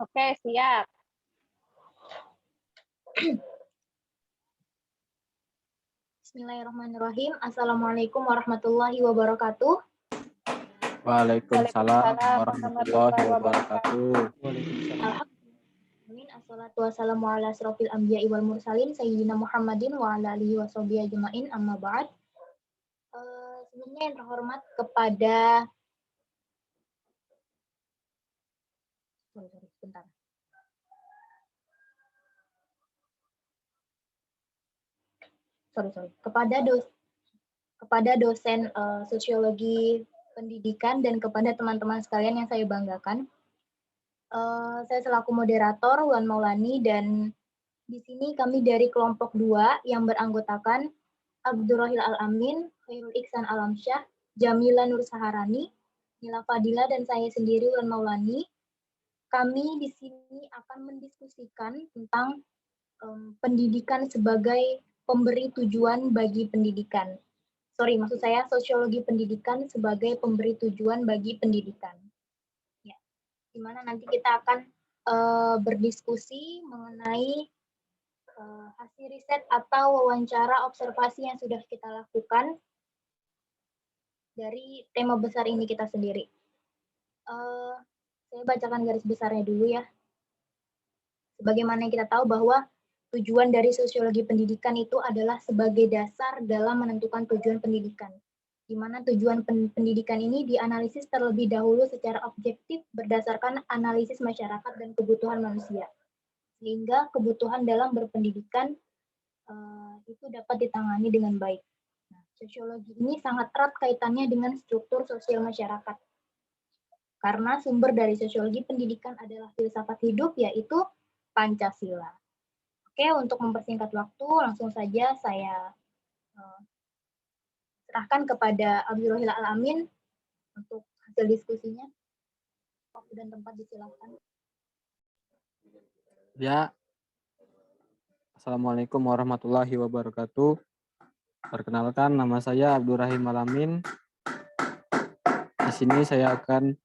Oke, siap. Bismillahirrahmanirrahim. Assalamualaikum warahmatullahi wabarakatuh. Waalaikumsalam warahmatullahi wabarakatuh. Amin. Assalatu wassalamu ala asrofil anbiya'i wal mursalin sayyidina Muhammadin wa ala alihi wa sahbihi ajma'in amma ba'd. Sebelumnya yang terhormat kepada sebentar. Kepada dosen sosiologi pendidikan dan kepada teman-teman sekalian yang saya banggakan. Saya selaku moderator Wulan Maulani dan di sini kami dari kelompok 2 yang beranggotakan Abdurrahil Al-Amin, Khairul Iksan Alamsyah, Jamila Nur Saharani, Nila Fadila dan saya sendiri Wulan Maulani. Kami di sini akan mendiskusikan tentang pendidikan sebagai pemberi tujuan bagi pendidikan. Maksud saya sosiologi pendidikan sebagai pemberi tujuan bagi pendidikan. Ya, di mana nanti kita akan berdiskusi mengenai hasil riset atau wawancara observasi yang sudah kita lakukan dari tema besar ini kita sendiri. Saya bacakan garis besarnya dulu ya. Sebagaimana kita tahu bahwa tujuan dari sosiologi pendidikan itu adalah sebagai dasar dalam menentukan tujuan pendidikan, di mana tujuan pendidikan ini dianalisis terlebih dahulu secara objektif berdasarkan analisis masyarakat dan kebutuhan manusia, sehingga kebutuhan dalam berpendidikan itu dapat ditangani dengan baik. Nah, sosiologi ini sangat erat kaitannya dengan struktur sosial masyarakat, karena sumber dari sosiologi pendidikan adalah filsafat hidup, yaitu Pancasila. Oke, untuk mempersingkat waktu, langsung saja saya serahkan kepada Abdurrahil Al-Amin untuk hasil diskusinya. Waktu dan tempat disilakan. Ya, Assalamualaikum warahmatullahi wabarakatuh. Perkenalkan, nama saya Abdurrahim Al-Amin. Di sini saya akan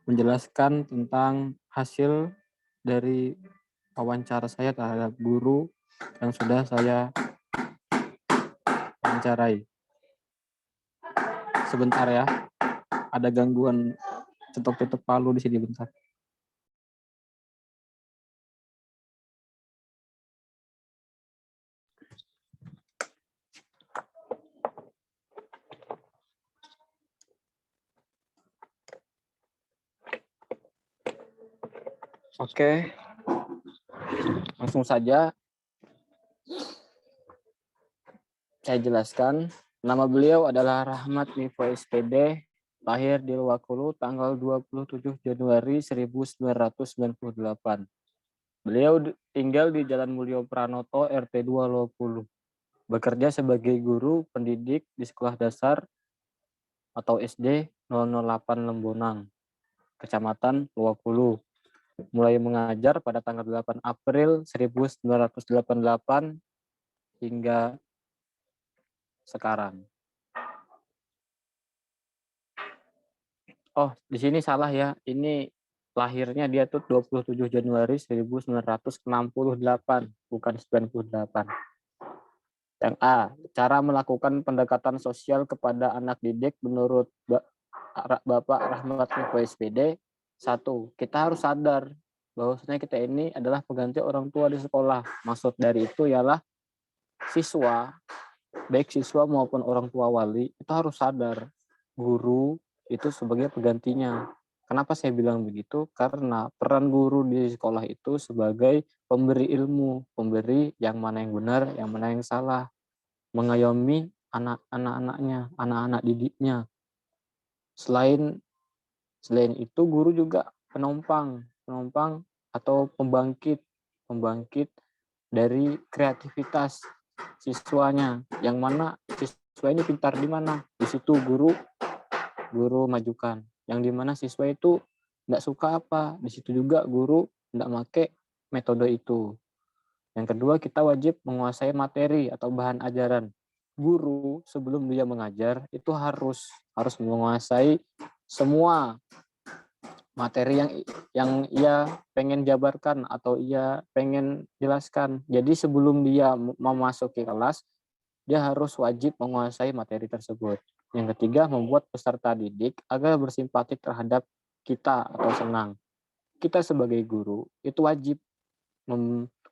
menjelaskan tentang hasil dari wawancara saya terhadap guru yang sudah saya wawancarai. Sebentar ya, ada gangguan cetok-cetok palu di sini bentar. Oke, langsung saja saya jelaskan. Nama beliau adalah Rahmat Nifo SPD, lahir di Luwakulu tanggal 27 Januari 1998. Beliau tinggal di Jalan Mulyo Pranoto, RT 2 Luwakulu. Bekerja sebagai guru pendidik di Sekolah Dasar atau SD 008 Lembonang, Kecamatan Luwakulu. Mulai mengajar pada tanggal 8 April 1988 hingga sekarang. Oh, di sini salah ya. Ini lahirnya dia tuh 27 Januari 1968, bukan 98. Yang A, cara melakukan pendekatan sosial kepada anak didik menurut Bapak Rahmat Nifo SPD. 1, kita harus sadar bahwasanya kita ini adalah pengganti orang tua di sekolah. Maksud dari itu ialah siswa, baik siswa maupun orang tua wali, itu harus sadar guru itu sebagai penggantinya. Kenapa saya bilang begitu? Karena peran guru di sekolah itu sebagai pemberi ilmu, pemberi yang mana yang benar, yang mana yang salah, mengayomi anak-anaknya, anak-anak didiknya. Selain itu guru juga penompang atau pembangkit dari kreativitas siswanya, yang mana siswa ini pintar di mana, di situ guru majukan. Yang di mana siswa itu tidak suka apa, di situ juga guru tidak pakai metode itu. Yang kedua, kita wajib menguasai materi atau bahan ajaran. Guru sebelum dia mengajar itu harus menguasai semua materi yang ia pengen jabarkan atau ia pengen jelaskan. Jadi sebelum dia memasuki kelas, dia harus wajib menguasai materi tersebut. Yang ketiga, membuat peserta didik agar bersimpatik terhadap kita atau senang. Kita sebagai guru itu wajib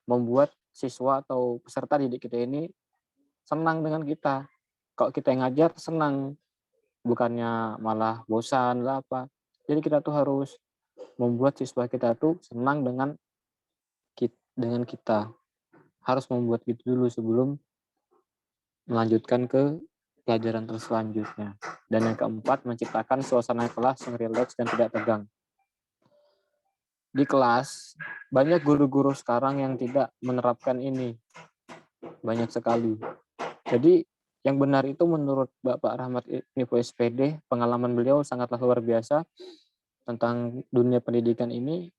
membuat siswa atau peserta didik kita ini senang dengan kita. Kalau kita yang ngajar senang, bukannya malah bosan lah apa. Jadi kita tuh harus membuat siswa kita tuh senang dengan kita. Harus membuat gitu dulu sebelum melanjutkan ke pelajaran selanjutnya. Dan yang keempat, menciptakan suasana kelas yang rileks dan tidak tegang. Di kelas, banyak guru-guru sekarang yang tidak menerapkan ini. Banyak sekali. Jadi, yang benar itu menurut Bapak Rahmat Info SPD, pengalaman beliau sangatlah luar biasa tentang dunia pendidikan ini.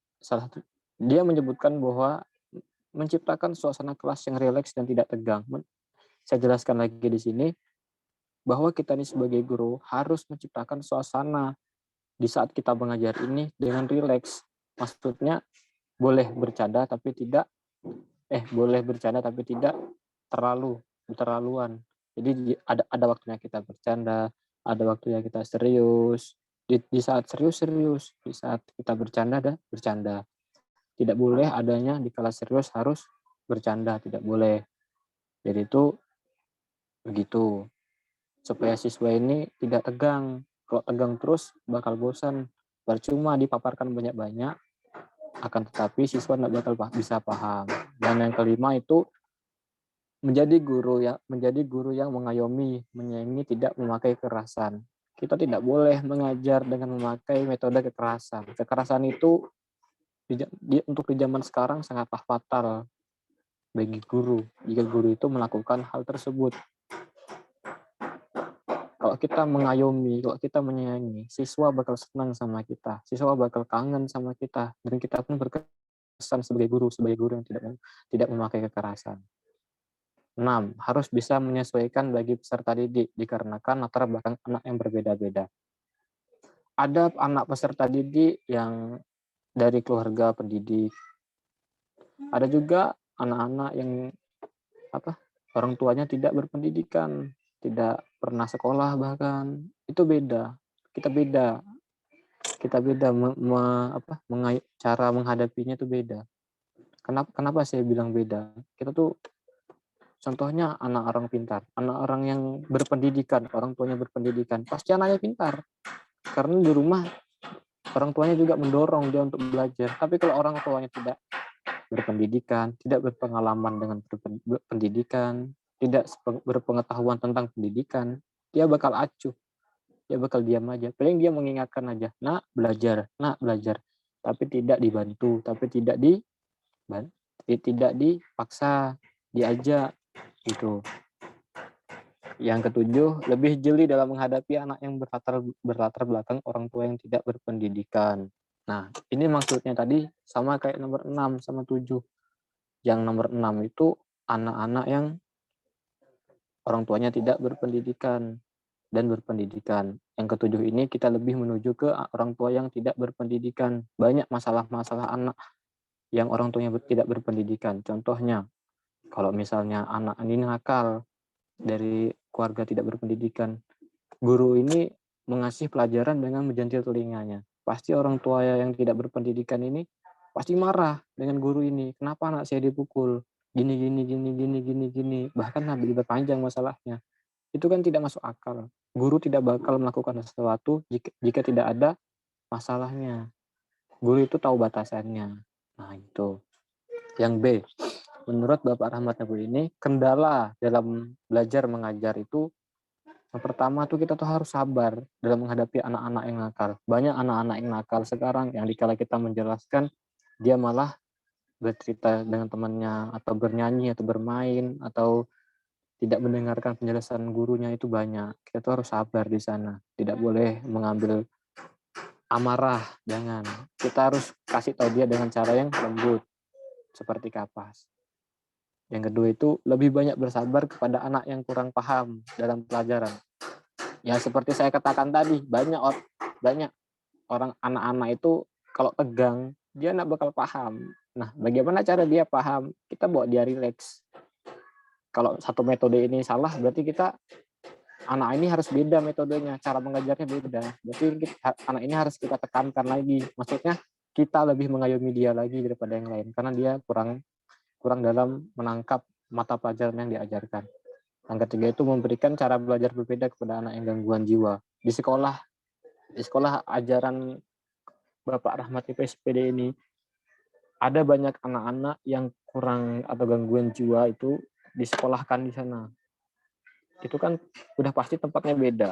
Dia menyebutkan bahwa menciptakan suasana kelas yang rileks dan tidak tegang. Saya jelaskan lagi di sini, bahwa kita ini sebagai guru harus menciptakan suasana di saat kita mengajar ini dengan rileks. Maksudnya boleh bercanda tapi tidak terlaluan. Jadi ada waktunya kita bercanda, ada waktunya kita serius. Di saat serius, di saat kita bercanda. Tidak boleh adanya di kelas serius harus bercanda, tidak boleh. Jadi itu begitu. Supaya siswa ini tidak tegang. Kalau tegang terus bakal bosan. Percuma dipaparkan banyak-banyak, akan tetapi siswa tidak bakal bisa paham. Dan yang kelima itu menjadi guru yang mengayomi, menyayangi, tidak memakai kekerasan. Kita tidak boleh mengajar dengan memakai metode kekerasan. Kekerasan itu untuk di zaman sekarang sangatlah fatal bagi guru jika guru itu melakukan hal tersebut. Kalau kita mengayomi, kalau kita menyayangi, siswa bakal senang sama kita, siswa bakal kangen sama kita, dan kita pun berkesan sebagai guru yang tidak memakai kekerasan. 6. Harus bisa menyesuaikan bagi peserta didik, dikarenakan latar belakang anak yang berbeda-beda. Ada anak peserta didik yang dari keluarga pendidik. Ada juga anak-anak yang orang tuanya tidak berpendidikan, tidak pernah sekolah bahkan. Itu beda. Kita beda. Cara menghadapinya itu beda. Kenapa saya bilang beda? Kita tuh contohnya anak orang pintar, anak orang yang berpendidikan, orang tuanya berpendidikan, pasti anaknya pintar. Karena di rumah orang tuanya juga mendorong dia untuk belajar. Tapi kalau orang tuanya tidak berpendidikan, tidak berpengalaman dengan pendidikan, tidak berpengetahuan tentang pendidikan, dia bakal acuh. Dia bakal diam aja. Paling dia mengingatkan aja, nak belajar. Tapi tidak dibantu, tapi tidak dipaksa, diajak gitu. Yang ketujuh, lebih jeli dalam menghadapi anak yang berlatar belakang orang tua yang tidak berpendidikan. Nah, ini maksudnya tadi sama kayak nomor 6 sama 7. Yang nomor 6 itu anak-anak yang orang tuanya tidak berpendidikan dan berpendidikan. Yang ketujuh ini kita lebih menuju ke orang tua yang tidak berpendidikan. Banyak masalah-masalah anak yang orang tuanya tidak berpendidikan. Contohnya, kalau misalnya anak ini nakal dari keluarga tidak berpendidikan, guru ini mengasih pelajaran dengan menjentil telinganya. Pasti orang tua yang tidak berpendidikan ini pasti marah dengan guru ini. Kenapa anak saya dipukul? Gini. Bahkan lebih berpanjang masalahnya. Itu kan tidak masuk akal. Guru tidak bakal melakukan sesuatu jika tidak ada masalahnya. Guru itu tahu batasannya. Nah, itu. Yang B, menurut Bapak Rahmat Nabi ini, kendala dalam belajar mengajar itu, yang pertama tuh kita tuh harus sabar dalam menghadapi anak-anak yang nakal. Banyak anak-anak yang nakal sekarang yang dikala kita menjelaskan, dia malah bercerita dengan temannya, atau bernyanyi, atau bermain, atau tidak mendengarkan penjelasan gurunya, itu banyak. Kita tuh harus sabar di sana. Tidak boleh mengambil amarah, jangan. Kita harus kasih tahu dia dengan cara yang lembut, seperti kapas. Yang kedua itu lebih banyak bersabar kepada anak yang kurang paham dalam pelajaran. Ya seperti saya katakan tadi, banyak orang anak-anak itu kalau tegang, dia nggak bakal paham. Nah, bagaimana cara dia paham? Kita bawa dia rileks. Kalau satu metode ini salah, berarti anak ini harus beda metodenya, cara mengajarnya beda. Berarti anak ini harus kita tekankan lagi. Maksudnya kita lebih mengayomi dia lagi daripada yang lain, karena dia kurang dalam menangkap mata pelajaran yang diajarkan. Yang ketiga itu memberikan cara belajar berbeda kepada anak yang gangguan jiwa. Di sekolah ajaran Bapak Rahmat IPSPD ini, ada banyak anak-anak yang kurang atau gangguan jiwa itu disekolahkan di sana. Itu kan udah pasti tempatnya beda.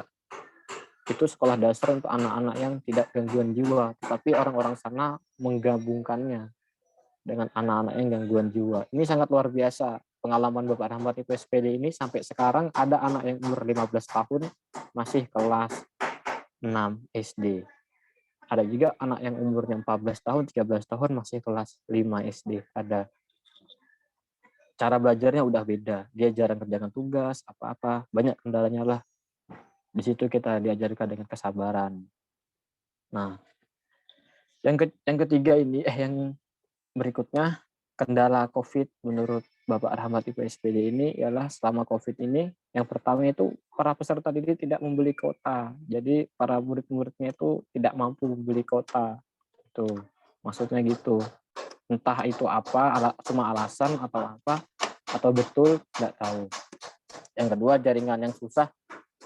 Itu sekolah dasar untuk anak-anak yang tidak gangguan jiwa, tapi orang-orang sana menggabungkannya dengan anak-anak yang gangguan jiwa. Ini sangat luar biasa. Pengalaman Bapak Rahmat IPSPD ini sampai sekarang ada anak yang umur 15 tahun masih kelas 6 SD. Ada juga anak yang umurnya 14 tahun, 13 tahun masih kelas 5 SD. Ada. Cara belajarnya udah beda. Dia jarang kerjakan tugas, apa-apa. Banyak kendalanya lah. Di situ kita diajarkan dengan kesabaran. Nah, yang ketiga ini, yang berikutnya, kendala COVID menurut Bapak Rahmat IPSPD ini ialah selama COVID ini, yang pertama itu para peserta didik tidak membeli kuota. Jadi para murid-muridnya itu tidak mampu membeli kuota. Itu maksudnya gitu. Entah itu apa, cuma alasan atau apa, atau betul, nggak tahu. Yang kedua, jaringan yang susah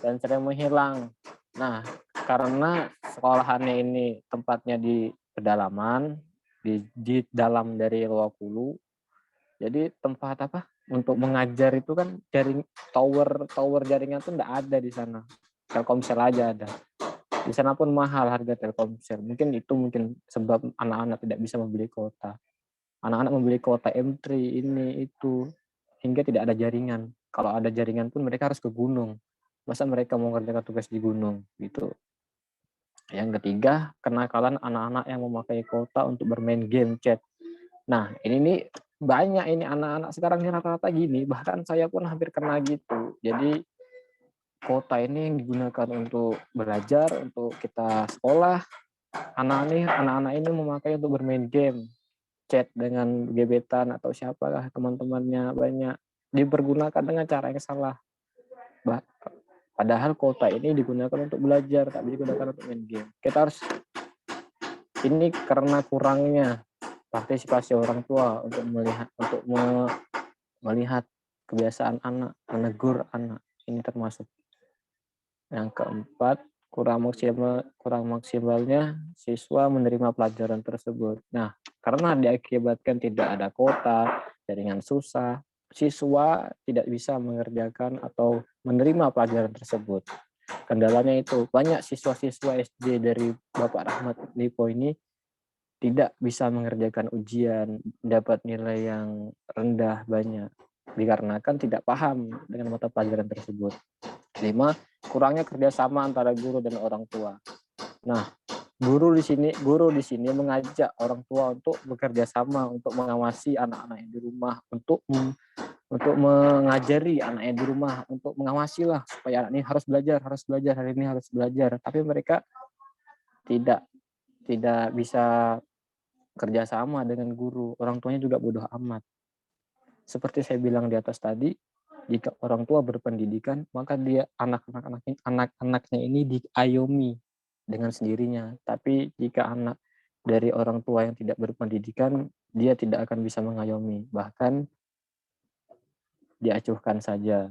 dan sering menghilang. Nah, karena sekolahannya ini tempatnya di pedalaman, di dalam dari Luakulu, jadi tempat untuk mengajar itu kan tower jaringan tuh nggak ada di sana. Telkomsel aja ada. Di sana pun mahal harga Telkomsel. Mungkin sebab anak-anak tidak bisa membeli kuota. Anak-anak membeli kuota M3 ini itu hingga tidak ada jaringan. Kalau ada jaringan pun mereka harus ke gunung. Masa mereka mau mengerjakan tugas di gunung gitu. Yang ketiga, kenakalan anak-anak yang memakai kuota untuk bermain game chat. Nah, ini nih banyak ini anak-anak sekarang ini rata-rata gini, bahkan saya pun hampir kena gitu. Jadi kuota ini yang digunakan untuk belajar, untuk kita sekolah. Anak-anak ini memakai untuk bermain game, chat dengan gebetan atau siapakah teman-temannya banyak. Dipergunakan dengan cara yang salah. Padahal kuota ini digunakan untuk belajar, tapi digunakan untuk main game. Ini karena kurangnya partisipasi orang tua untuk melihat kebiasaan anak, menegur anak. Ini termasuk. Yang keempat, kurang maksimalnya siswa menerima pelajaran tersebut. Nah, karena diakibatkan tidak ada kuota, jaringan susah, siswa tidak bisa mengerjakan atau menerima pelajaran tersebut. Kendalanya itu, banyak siswa-siswa SD dari Bapak Rahmat Lipo ini tidak bisa mengerjakan ujian, dapat nilai yang rendah banyak, dikarenakan tidak paham dengan mata pelajaran tersebut. 5, kurangnya kerjasama antara guru dan orang tua. Nah, guru di sini mengajak orang tua untuk bekerja sama, untuk mengawasi anak-anak yang di rumah, untuk mengajari anaknya di rumah, untuk mengawasi lah supaya anak ini harus belajar, hari ini harus belajar. Tapi mereka tidak bisa kerjasama dengan guru. Orang tuanya juga bodoh amat. Seperti saya bilang di atas tadi, jika orang tua berpendidikan, maka dia anak-anaknya ini diayomi dengan sendirinya. Tapi jika anak dari orang tua yang tidak berpendidikan, dia tidak akan bisa mengayomi. Bahkan diacuhkan saja.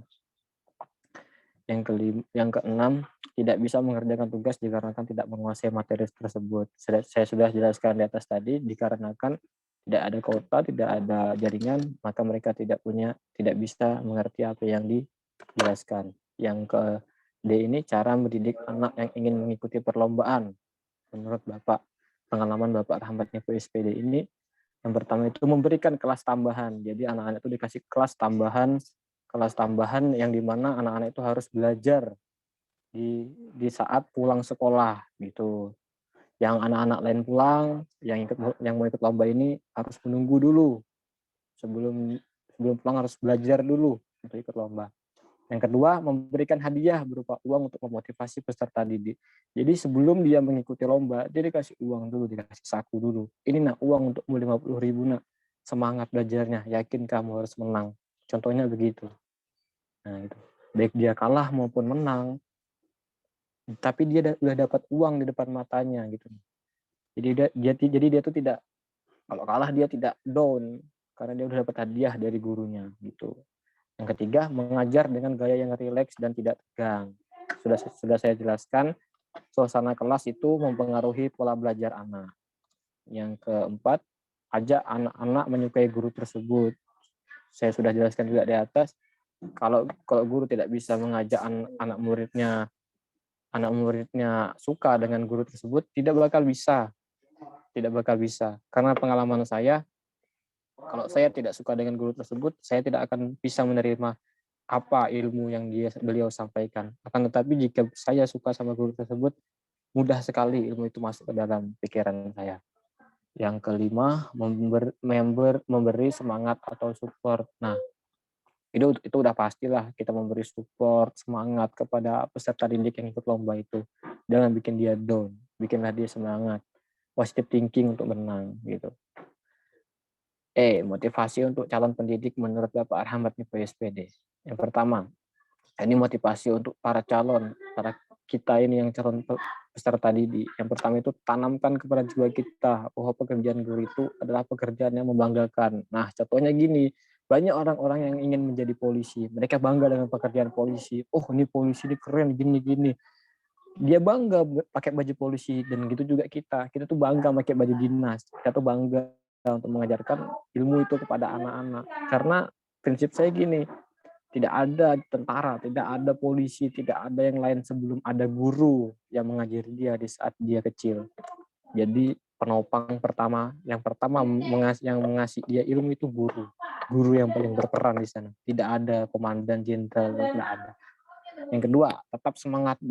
Yang keenam, tidak bisa mengerjakan tugas dikarenakan tidak menguasai materi tersebut. Saya sudah jelaskan di atas tadi, dikarenakan tidak ada kuota, tidak ada jaringan, maka mereka tidak bisa mengerti apa yang dijelaskan. Yang ke D ini cara mendidik anak yang ingin mengikuti perlombaan. Menurut pengalaman Bapak Rahmat IPSPD ini, yang pertama itu memberikan kelas tambahan. Jadi anak-anak itu dikasih kelas tambahan yang dimana anak-anak itu harus belajar di saat pulang sekolah gitu. Yang anak-anak lain pulang, yang mau ikut lomba ini harus menunggu dulu sebelum pulang, harus belajar dulu untuk ikut lomba. Yang kedua, memberikan hadiah berupa uang untuk memotivasi peserta didik. Jadi sebelum dia mengikuti lomba, dia dikasih uang dulu, dikasih saku dulu. Ini nak uang untukmu 50.000 nak. Semangat belajarnya, yakin kamu harus menang. Contohnya begitu. Nah, itu. Baik dia kalah maupun menang, tapi dia udah dapat uang di depan matanya gitu. Jadi dia tuh tidak, kalau kalah dia tidak down karena dia udah dapat hadiah dari gurunya gitu. Yang ketiga, mengajar dengan gaya yang rileks dan tidak tegang. Sudah saya jelaskan, suasana kelas itu mempengaruhi pola belajar anak. Yang keempat, ajak anak-anak menyukai guru tersebut. Saya sudah jelaskan juga di atas, kalau guru tidak bisa mengajak anak muridnya suka dengan guru tersebut, tidak bakal bisa. Karena pengalaman saya, kalau saya tidak suka dengan guru tersebut, saya tidak akan bisa menerima apa ilmu yang beliau sampaikan. Akan tetapi jika saya suka sama guru tersebut, mudah sekali ilmu itu masuk ke dalam pikiran saya. Yang kelima, memberi semangat atau support. Nah, itu udah pastilah kita memberi support, semangat kepada peserta didik yang ikut lomba itu. Jangan bikin dia down, bikinlah dia semangat. Positive thinking untuk menang gitu. Motivasi untuk calon pendidik menurut Bapak Rahmat nih PSPD. Yang pertama, ini motivasi untuk para kita ini yang calon peserta didik. Yang pertama itu tanamkan kepada jiwa kita bahwa pekerjaan guru itu adalah pekerjaan yang membanggakan. Nah, contohnya gini, banyak orang-orang yang ingin menjadi polisi. Mereka bangga dengan pekerjaan polisi. Oh, ini polisi ini keren gini-gini. Dia bangga pakai baju polisi, dan gitu juga kita. Kita tuh bangga pakai baju dinas. Kita tuh bangga untuk mengajarkan ilmu itu kepada anak-anak. Karena prinsip saya gini, tidak ada tentara, tidak ada polisi, tidak ada yang lain sebelum ada guru yang mengajari dia di saat dia kecil. Jadi penopang yang pertama yang mengasih dia ilmu itu guru. Guru yang paling berperan di sana. Tidak ada komandan jenderal, tidak ada. Yang kedua, tetap semangat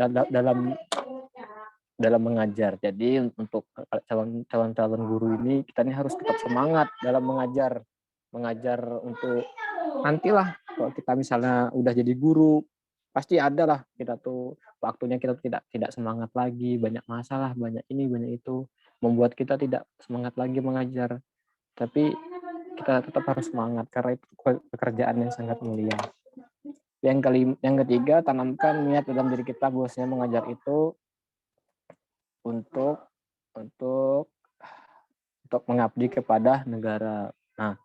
dalam mengajar. Jadi untuk calon guru ini, kita ini harus tetap semangat dalam mengajar untuk nantilah kalau kita misalnya udah jadi guru, pasti ada lah kita tuh waktunya kita tidak semangat lagi, banyak masalah, banyak ini, banyak itu, membuat kita tidak semangat lagi mengajar. Tapi kita tetap harus semangat karena itu pekerjaan yang sangat mulia. Yang ketiga, tanamkan niat dalam diri kita bahwasanya mengajar itu untuk mengabdi kepada negara. Nah,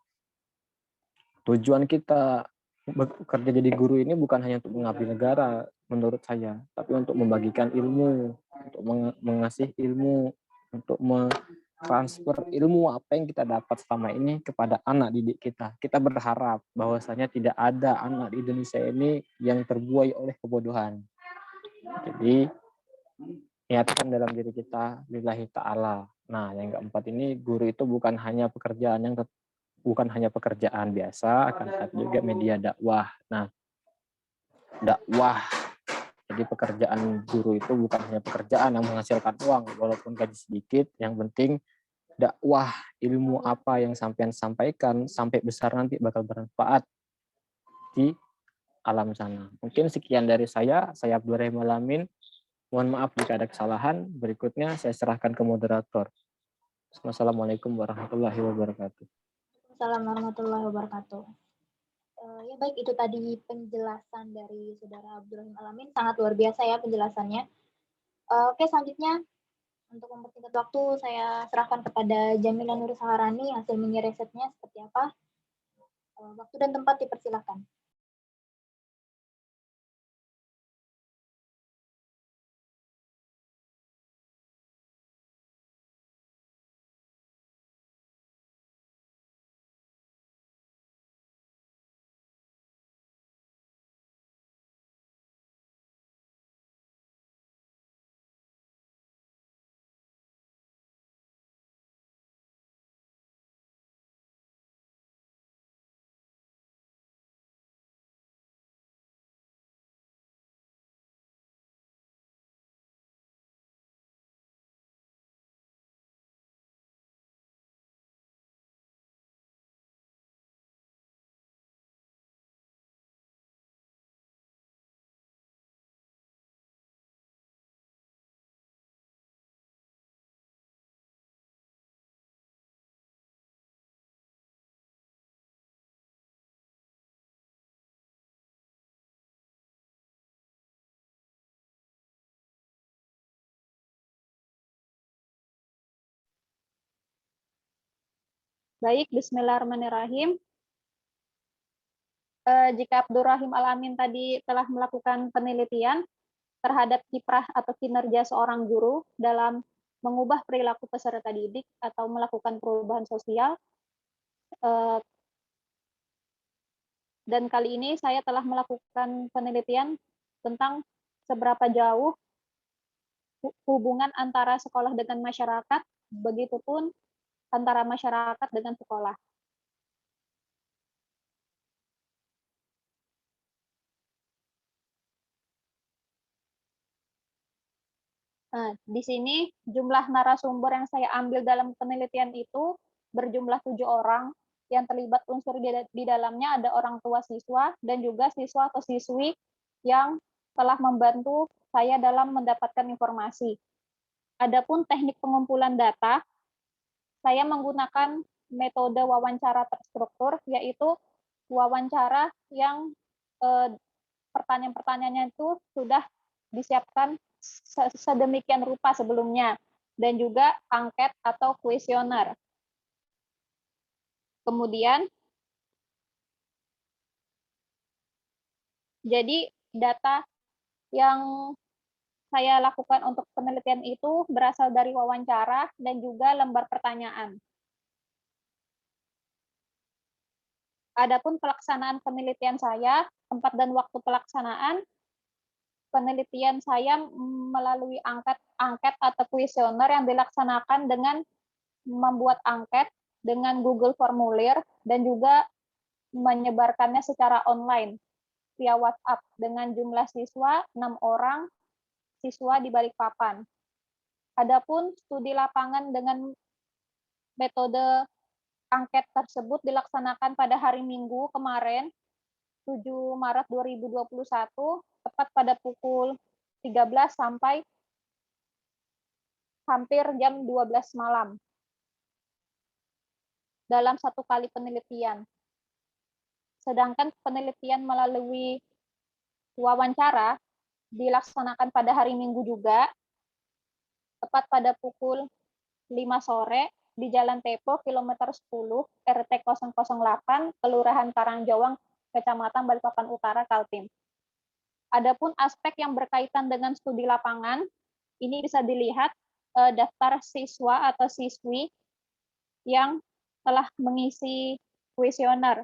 tujuan kita bekerja jadi guru ini bukan hanya untuk mengabdi negara, menurut saya, tapi untuk membagikan ilmu, untuk mengasih ilmu, untuk mentransfer ilmu apa yang kita dapat selama ini kepada anak didik kita. Kita berharap bahwasanya tidak ada anak di Indonesia ini yang terbuai oleh kebodohan. Jadi, niatkan dalam diri kita lillahi ta'ala. Nah, yang keempat ini, guru itu bukan hanya pekerjaan biasa, akan tetapi juga media dakwah. Nah, dakwah. Jadi pekerjaan guru itu bukan hanya pekerjaan yang menghasilkan uang, walaupun gaji sedikit, yang penting dakwah, ilmu apa yang sampean sampaikan sampai besar nanti bakal bermanfaat di alam sana. Mungkin sekian dari saya Abdurrahim Alamin. Mohon maaf jika ada kesalahan. Berikutnya saya serahkan ke moderator. Wassalamualaikum warahmatullahi wabarakatuh. Assalamualaikum warahmatullahi wabarakatuh. Ya baik, itu tadi penjelasan dari Saudara Abdurrahim Alamin, sangat luar biasa ya penjelasannya. Oke, selanjutnya untuk mempersingkat waktu, saya serahkan kepada Jamila Nur Saharani hasil mini risetnya seperti apa. Waktu dan tempat dipersilakan. Baik, bismillahirrahmanirrahim. Jika Abdurrahim Al-Amin tadi telah melakukan penelitian terhadap kiprah atau kinerja seorang guru dalam mengubah perilaku peserta didik atau melakukan perubahan sosial, dan kali ini saya telah melakukan penelitian tentang seberapa jauh hubungan antara sekolah dengan masyarakat, begitupun antara masyarakat dengan sekolah. Nah, di sini jumlah narasumber yang saya ambil dalam penelitian itu berjumlah 7 orang. Yang terlibat unsur di dalamnya ada orang tua siswa dan juga siswa atau siswi yang telah membantu saya dalam mendapatkan informasi. Adapun teknik pengumpulan data, saya menggunakan metode wawancara terstruktur, yaitu wawancara yang pertanyaan-pertanyaannya itu sudah disiapkan sedemikian rupa sebelumnya, dan juga angket atau kuesioner. Kemudian, jadi data yang saya lakukan untuk penelitian itu berasal dari wawancara dan juga lembar pertanyaan. Adapun pelaksanaan penelitian saya, tempat dan waktu pelaksanaan, penelitian saya melalui angket atau kuesioner yang dilaksanakan dengan membuat angket dengan Google Formulir dan juga menyebarkannya secara online via WhatsApp dengan jumlah siswa 6 orang siswa di Balikpapan. Adapun studi lapangan dengan metode angket tersebut dilaksanakan pada hari Minggu kemarin, 7 Maret 2021, tepat pada pukul 13 sampai hampir jam 12 malam. Dalam satu kali penelitian. Sedangkan penelitian melalui wawancara dilaksanakan pada hari Minggu juga, tepat pada pukul 5 sore di Jalan Tepo, kilometer 10, RT 008, Kelurahan Karangjawang, Kecamatan Balikpapan Utara, Kaltim. Adapun aspek yang berkaitan dengan studi lapangan, ini bisa dilihat daftar siswa atau siswi yang telah mengisi kuesioner.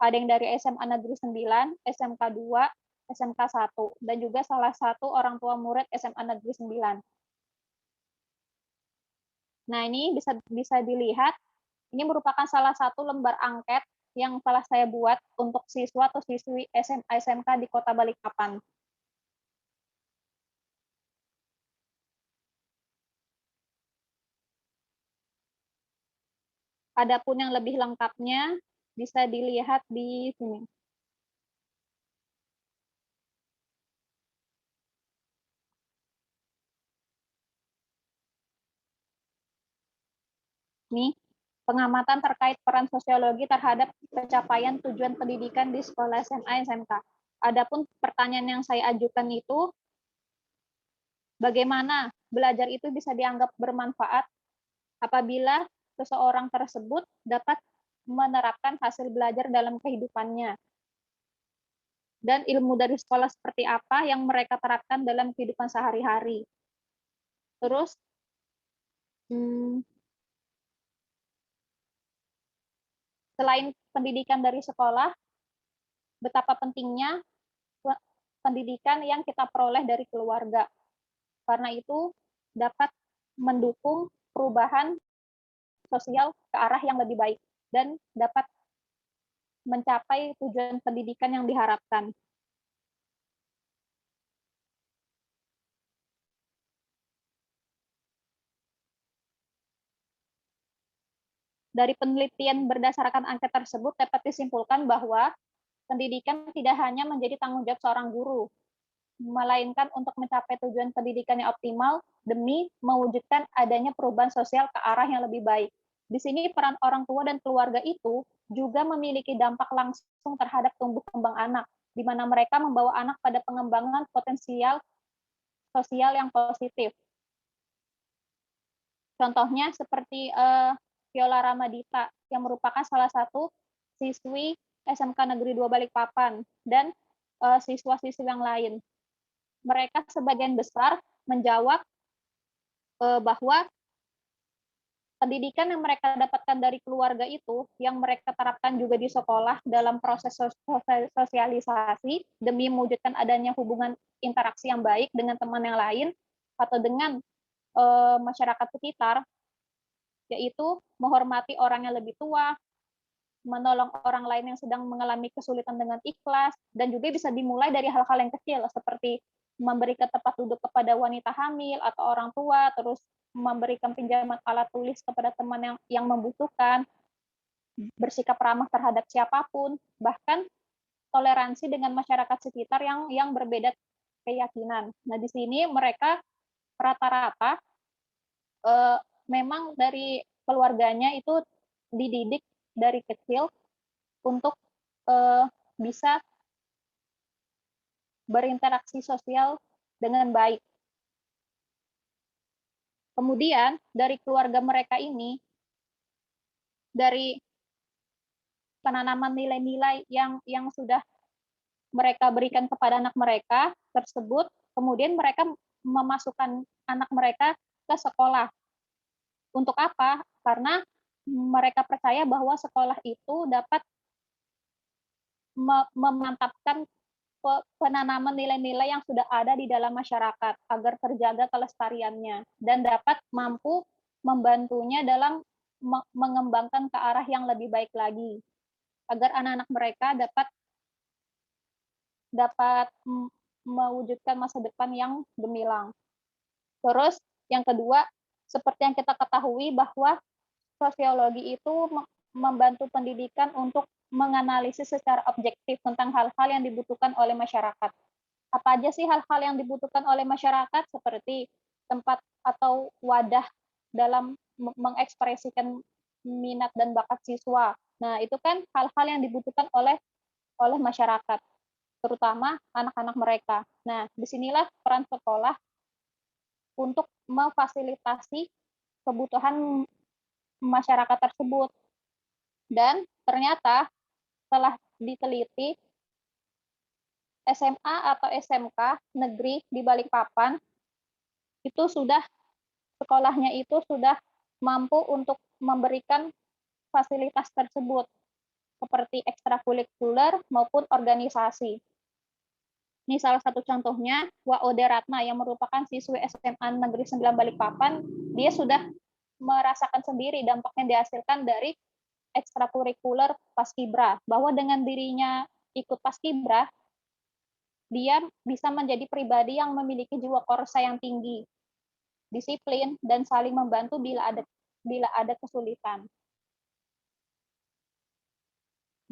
Ada yang dari SMA Negeri 9, SMK 2, SMK 1, dan juga salah satu orang tua murid SMA Negeri 9. Nah, ini bisa dilihat, ini merupakan salah satu lembar angket yang telah saya buat untuk siswa atau siswi SMA SMK di Kota Balikpapan. Adapun yang lebih lengkapnya bisa dilihat di sini. Nih, pengamatan terkait peran sosiologi terhadap pencapaian tujuan pendidikan di sekolah SMA SMK. Adapun pertanyaan yang saya ajukan itu, bagaimana belajar itu bisa dianggap bermanfaat apabila seseorang tersebut dapat menerapkan hasil belajar dalam kehidupannya. Dan ilmu dari sekolah seperti apa yang mereka terapkan dalam kehidupan sehari-hari. Terus, selain pendidikan dari sekolah, betapa pentingnya pendidikan yang kita peroleh dari keluarga. Karena itu dapat mendukung perubahan sosial ke arah yang lebih baik dan dapat mencapai tujuan pendidikan yang diharapkan. Dari penelitian berdasarkan angket tersebut dapat disimpulkan bahwa pendidikan tidak hanya menjadi tanggung jawab seorang guru, melainkan untuk mencapai tujuan pendidikan yang optimal demi mewujudkan adanya perubahan sosial ke arah yang lebih baik. Di sini peran orang tua dan keluarga itu juga memiliki dampak langsung terhadap tumbuh kembang anak, di mana mereka membawa anak pada pengembangan potensial sosial yang positif. Contohnya seperti Viola Ramadita. yang merupakan salah satu siswi SMK Negeri 2 Balikpapan dan siswa-siswi yang lain. Mereka sebagian besar menjawab bahwa pendidikan yang mereka dapatkan dari keluarga itu, yang mereka terapkan juga di sekolah dalam proses sosialisasi demi mewujudkan adanya hubungan interaksi yang baik dengan teman yang lain atau dengan masyarakat sekitar, yaitu menghormati orang yang lebih tua, menolong orang lain yang sedang mengalami kesulitan dengan ikhlas, dan juga bisa dimulai dari hal-hal yang kecil seperti memberikan tempat duduk kepada wanita hamil atau orang tua, terus memberikan pinjaman alat tulis kepada teman yang membutuhkan, bersikap ramah terhadap siapapun, bahkan toleransi dengan masyarakat sekitar yang berbeda keyakinan. Nah, di sini mereka rata-rata memang dari keluarganya itu dididik dari kecil untuk bisa berinteraksi sosial dengan baik. Kemudian dari keluarga mereka ini, dari penanaman nilai-nilai yang sudah mereka berikan kepada anak mereka tersebut, kemudian mereka memasukkan anak mereka ke sekolah. Untuk apa? Karena mereka percaya bahwa sekolah itu dapat memantapkan penanaman nilai-nilai yang sudah ada di dalam masyarakat agar terjaga kelestariannya dan dapat mampu membantunya dalam mengembangkan ke arah yang lebih baik lagi agar anak-anak mereka dapat mewujudkan masa depan yang gemilang. Terus yang kedua, seperti yang kita ketahui bahwa sosiologi itu membantu pendidikan untuk menganalisis secara objektif tentang hal-hal yang dibutuhkan oleh masyarakat. Apa aja sih hal-hal yang dibutuhkan oleh masyarakat, seperti tempat atau wadah dalam mengekspresikan minat dan bakat siswa. Nah, itu kan hal-hal yang dibutuhkan oleh masyarakat, terutama anak-anak mereka. Nah, disinilah peran sekolah untuk memfasilitasi kebutuhan masyarakat tersebut. Dan ternyata setelah diteliti, SMA atau SMK negeri di Balikpapan itu sekolahnya itu sudah mampu untuk memberikan fasilitas tersebut seperti ekstrakurikuler maupun organisasi. Ini salah satu contohnya, Waode Ratna yang merupakan siswi SMA Negeri 9 Balikpapan, dia sudah merasakan sendiri dampak yang dihasilkan dari ekstrakurikuler Paskibra, bahwa dengan dirinya ikut Paskibra, dia bisa menjadi pribadi yang memiliki jiwa korsa yang tinggi, disiplin, dan saling membantu bila ada kesulitan.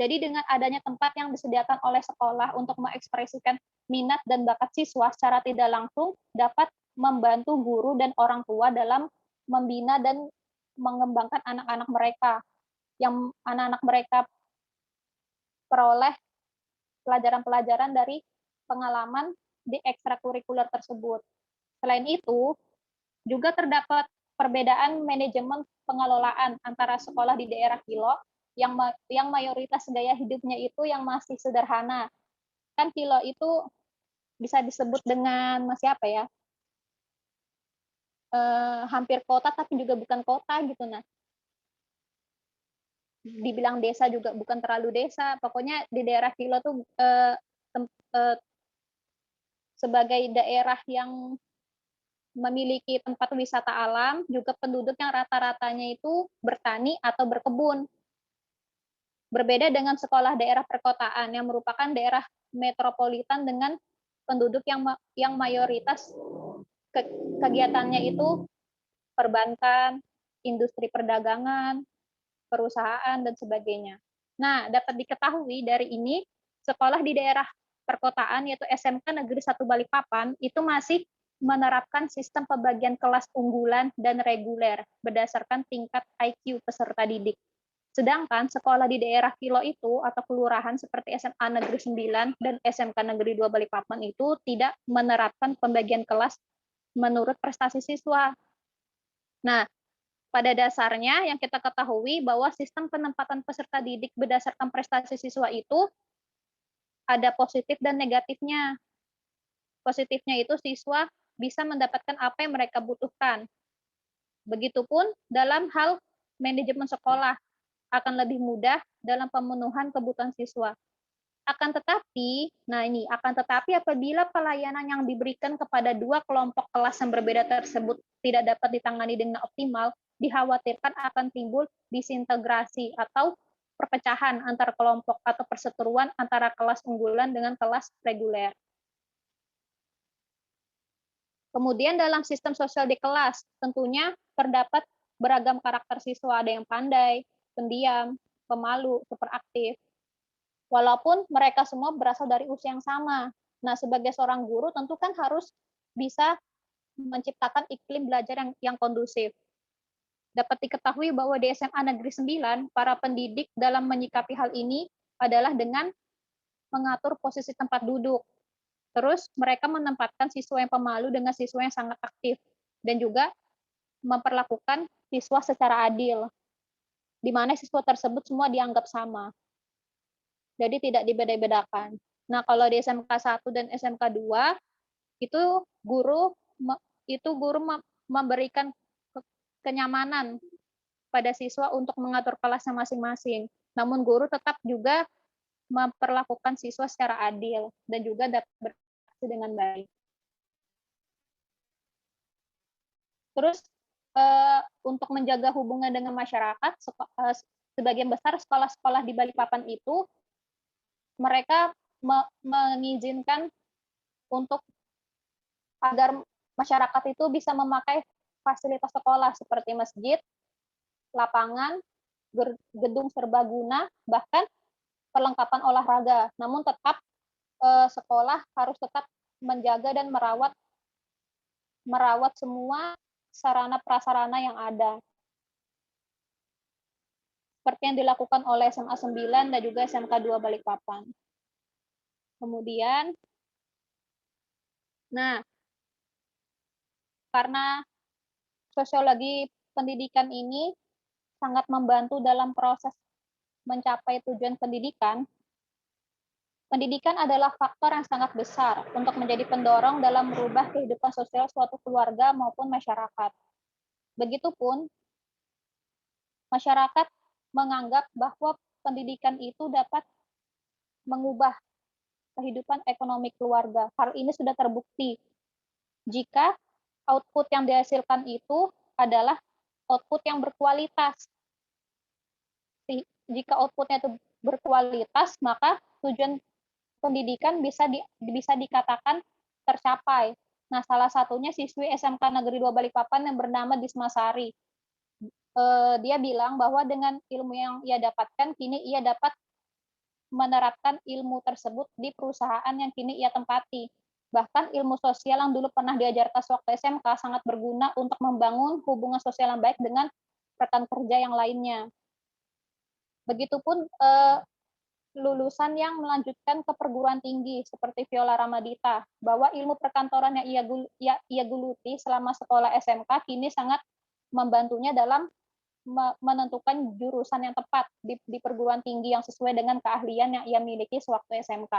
Jadi dengan adanya tempat yang disediakan oleh sekolah untuk mengekspresikan minat dan bakat siswa secara tidak langsung dapat membantu guru dan orang tua dalam membina dan mengembangkan anak-anak mereka, yang anak-anak mereka peroleh pelajaran-pelajaran dari pengalaman di ekstrakurikuler tersebut. Selain itu, juga terdapat perbedaan manajemen pengelolaan antara sekolah di daerah Kilo yang mayoritas gaya hidupnya itu yang masih sederhana. Kan Kilo itu bisa disebut dengan masih apa ya? Hampir kota tapi juga bukan kota gitu. Nah, dibilang desa juga bukan terlalu desa. Pokoknya di daerah Kilo tuh sebagai daerah yang memiliki tempat wisata alam, juga penduduk yang rata-ratanya itu bertani atau berkebun. Berbeda dengan sekolah daerah perkotaan yang merupakan daerah metropolitan dengan penduduk yang mayoritas kegiatannya itu perbankan, industri perdagangan, perusahaan, dan sebagainya. Nah, dapat diketahui dari ini, sekolah di daerah perkotaan yaitu SMK Negeri 1 Balikpapan itu masih menerapkan sistem pembagian kelas unggulan dan reguler berdasarkan tingkat IQ peserta didik. Sedangkan sekolah di daerah Kilo itu atau kelurahan seperti SMA Negeri 9 dan SMK Negeri 2 Balikpapan itu tidak menerapkan pembagian kelas menurut prestasi siswa. Nah, pada dasarnya yang kita ketahui bahwa sistem penempatan peserta didik berdasarkan prestasi siswa itu ada positif dan negatifnya. Positifnya itu siswa bisa mendapatkan apa yang mereka butuhkan. Begitupun dalam hal manajemen sekolah akan lebih mudah dalam pemenuhan kebutuhan siswa. Akan tetapi apabila pelayanan yang diberikan kepada dua kelompok kelas yang berbeda tersebut tidak dapat ditangani dengan optimal, dikhawatirkan akan timbul disintegrasi atau perpecahan antar kelompok atau perseteruan antara kelas unggulan dengan kelas reguler. Kemudian dalam sistem sosial di kelas, tentunya terdapat beragam karakter siswa, ada yang pandai, pendiam, pemalu, superaktif. Walaupun mereka semua berasal dari usia yang sama. Nah, sebagai seorang guru tentu kan harus bisa menciptakan iklim belajar yang kondusif. Dapat diketahui bahwa di SMA Negeri 9, para pendidik dalam menyikapi hal ini adalah dengan mengatur posisi tempat duduk. Terus mereka menempatkan siswa yang pemalu dengan siswa yang sangat aktif. Dan juga memperlakukan siswa secara adil, di mana siswa tersebut semua dianggap sama. Jadi tidak dibeda-bedakan. Nah, kalau di SMK 1 dan SMK 2 itu guru memberikan kenyamanan pada siswa untuk mengatur kelasnya masing-masing. Namun guru tetap juga memperlakukan siswa secara adil dan juga dapat berinteraksi dengan baik. Terus untuk menjaga hubungan dengan masyarakat, sebagian besar sekolah-sekolah di Balikpapan itu mereka mengizinkan untuk agar masyarakat itu bisa memakai fasilitas sekolah seperti masjid, lapangan, gedung serbaguna, bahkan perlengkapan olahraga. Namun tetap sekolah harus tetap menjaga dan merawat semua sarana prasarana yang ada. Seperti yang dilakukan oleh SMA 9 dan juga SMK 2 Balikpapan. Kemudian, karena sosiologi pendidikan ini sangat membantu dalam proses mencapai tujuan pendidikan, pendidikan adalah faktor yang sangat besar untuk menjadi pendorong dalam merubah kehidupan sosial suatu keluarga maupun masyarakat. Begitupun, masyarakat menganggap bahwa pendidikan itu dapat mengubah kehidupan ekonomi keluarga. Hal ini sudah terbukti jika output yang dihasilkan itu adalah output yang berkualitas. Jika outputnya itu berkualitas, maka tujuan pendidikan bisa dikatakan tercapai. Nah, salah satunya siswi SMK Negeri 2 Balikpapan yang bernama Disma Sari. Dia bilang bahwa dengan ilmu yang ia dapatkan, kini ia dapat menerapkan ilmu tersebut di perusahaan yang kini ia tempati. Bahkan ilmu sosial yang dulu pernah diajarkan waktu SMK sangat berguna untuk membangun hubungan sosial yang baik dengan rekan kerja yang lainnya. Begitupun lulusan yang melanjutkan ke perguruan tinggi seperti Viola Ramadita, bahwa ilmu perkantoran yang ia geluti selama sekolah SMK kini sangat membantunya dalam menentukan jurusan yang tepat di perguruan tinggi yang sesuai dengan keahlian yang ia miliki sewaktu SMK.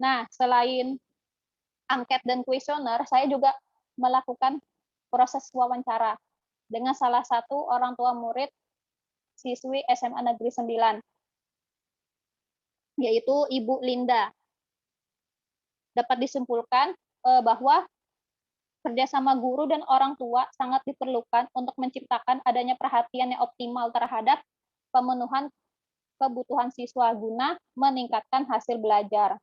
Nah, selain angket dan kuesioner, saya juga melakukan proses wawancara dengan salah satu orang tua murid siswi SMA Negeri 9, yaitu Ibu Linda. Dapat disimpulkan bahwa kerjasama guru dan orang tua sangat diperlukan untuk menciptakan adanya perhatian yang optimal terhadap pemenuhan kebutuhan siswa guna meningkatkan hasil belajar.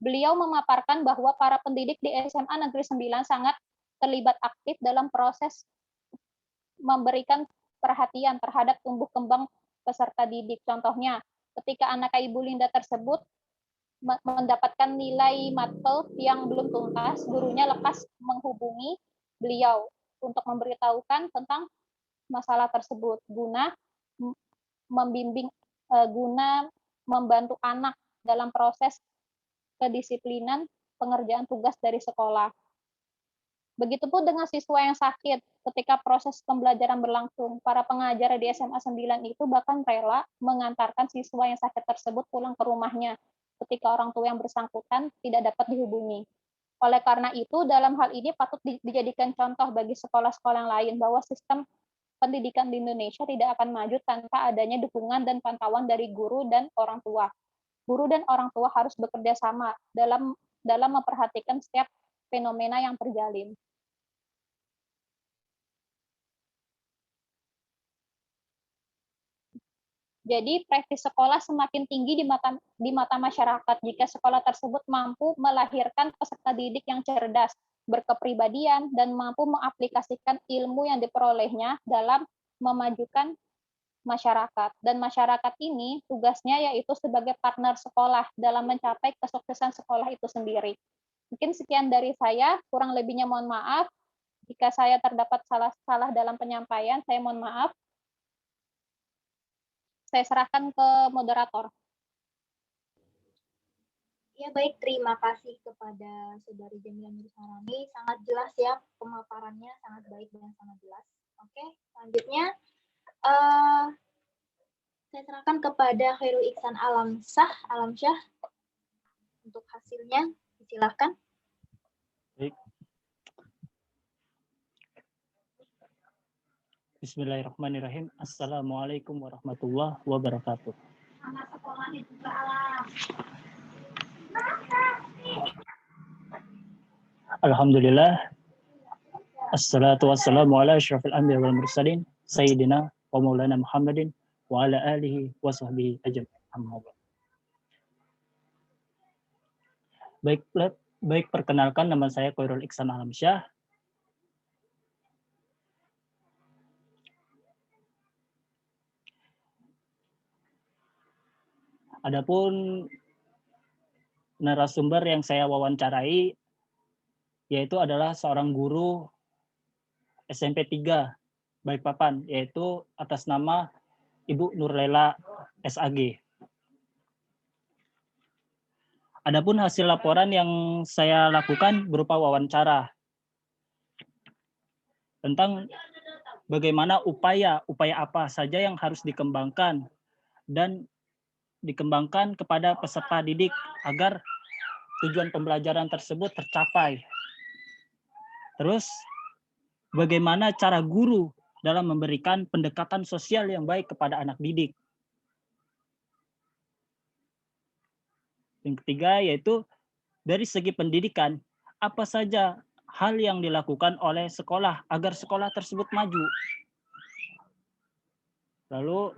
Beliau memaparkan bahwa para pendidik di SMA Negeri 9 sangat terlibat aktif dalam proses memberikan perhatian terhadap tumbuh kembang peserta didik. Contohnya, ketika anak Ibu Linda tersebut mendapatkan nilai matkul yang belum tuntas, gurunya lekas menghubungi beliau untuk memberitahukan tentang masalah tersebut guna membimbing, guna membantu anak dalam proses kedisiplinan pengerjaan tugas dari sekolah. Begitupun dengan siswa yang sakit. Ketika proses pembelajaran berlangsung, para pengajar di SMA 9 itu bahkan rela mengantarkan siswa yang sakit tersebut pulang ke rumahnya ketika orang tua yang bersangkutan tidak dapat dihubungi. Oleh karena itu, dalam hal ini patut dijadikan contoh bagi sekolah-sekolah yang lain bahwa sistem pendidikan di Indonesia tidak akan maju tanpa adanya dukungan dan pantauan dari guru dan orang tua. Guru dan orang tua harus bekerja sama dalam memperhatikan setiap fenomena yang terjalin. Jadi prestis sekolah semakin tinggi di mata masyarakat jika sekolah tersebut mampu melahirkan peserta didik yang cerdas, berkepribadian, dan mampu mengaplikasikan ilmu yang diperolehnya dalam memajukan masyarakat. Dan masyarakat ini tugasnya yaitu sebagai partner sekolah dalam mencapai kesuksesan sekolah itu sendiri. Mungkin sekian dari saya, kurang lebihnya mohon maaf. Jika saya terdapat salah dalam penyampaian, saya mohon maaf. Saya serahkan ke moderator. Ya baik, terima kasih kepada Saudari Jamila Nursahrani. Sangat jelas ya pemaparannya, sangat baik dan sangat jelas. Oke, selanjutnya saya serahkan kepada Khairul Ihsan Alamsyah untuk hasilnya. Silakan. Baik. Bismillahirrahmanirrahim. Assalamualaikum warahmatullahi wabarakatuh. Alhamdulillah. Assalatu wassalamu ala asyrafil anbiya wal mursalin sayyidina wa maulana Muhammadin wa ala alihi wa sahbihi ajma'in. Baik, perkenalkan, nama saya Khairul Ihsan Alamsyah. Adapun narasumber yang saya wawancarai yaitu adalah seorang guru SMP 3 Balikpapan, yaitu atas nama Ibu Nurlela SAG. Adapun hasil laporan yang saya lakukan berupa wawancara tentang bagaimana upaya apa saja yang harus dikembangkan dan dikembangkan kepada peserta didik agar tujuan pembelajaran tersebut tercapai. Terus, bagaimana cara guru dalam memberikan pendekatan sosial yang baik kepada anak didik. Yang ketiga yaitu dari segi pendidikan, apa saja hal yang dilakukan oleh sekolah agar sekolah tersebut maju. Lalu,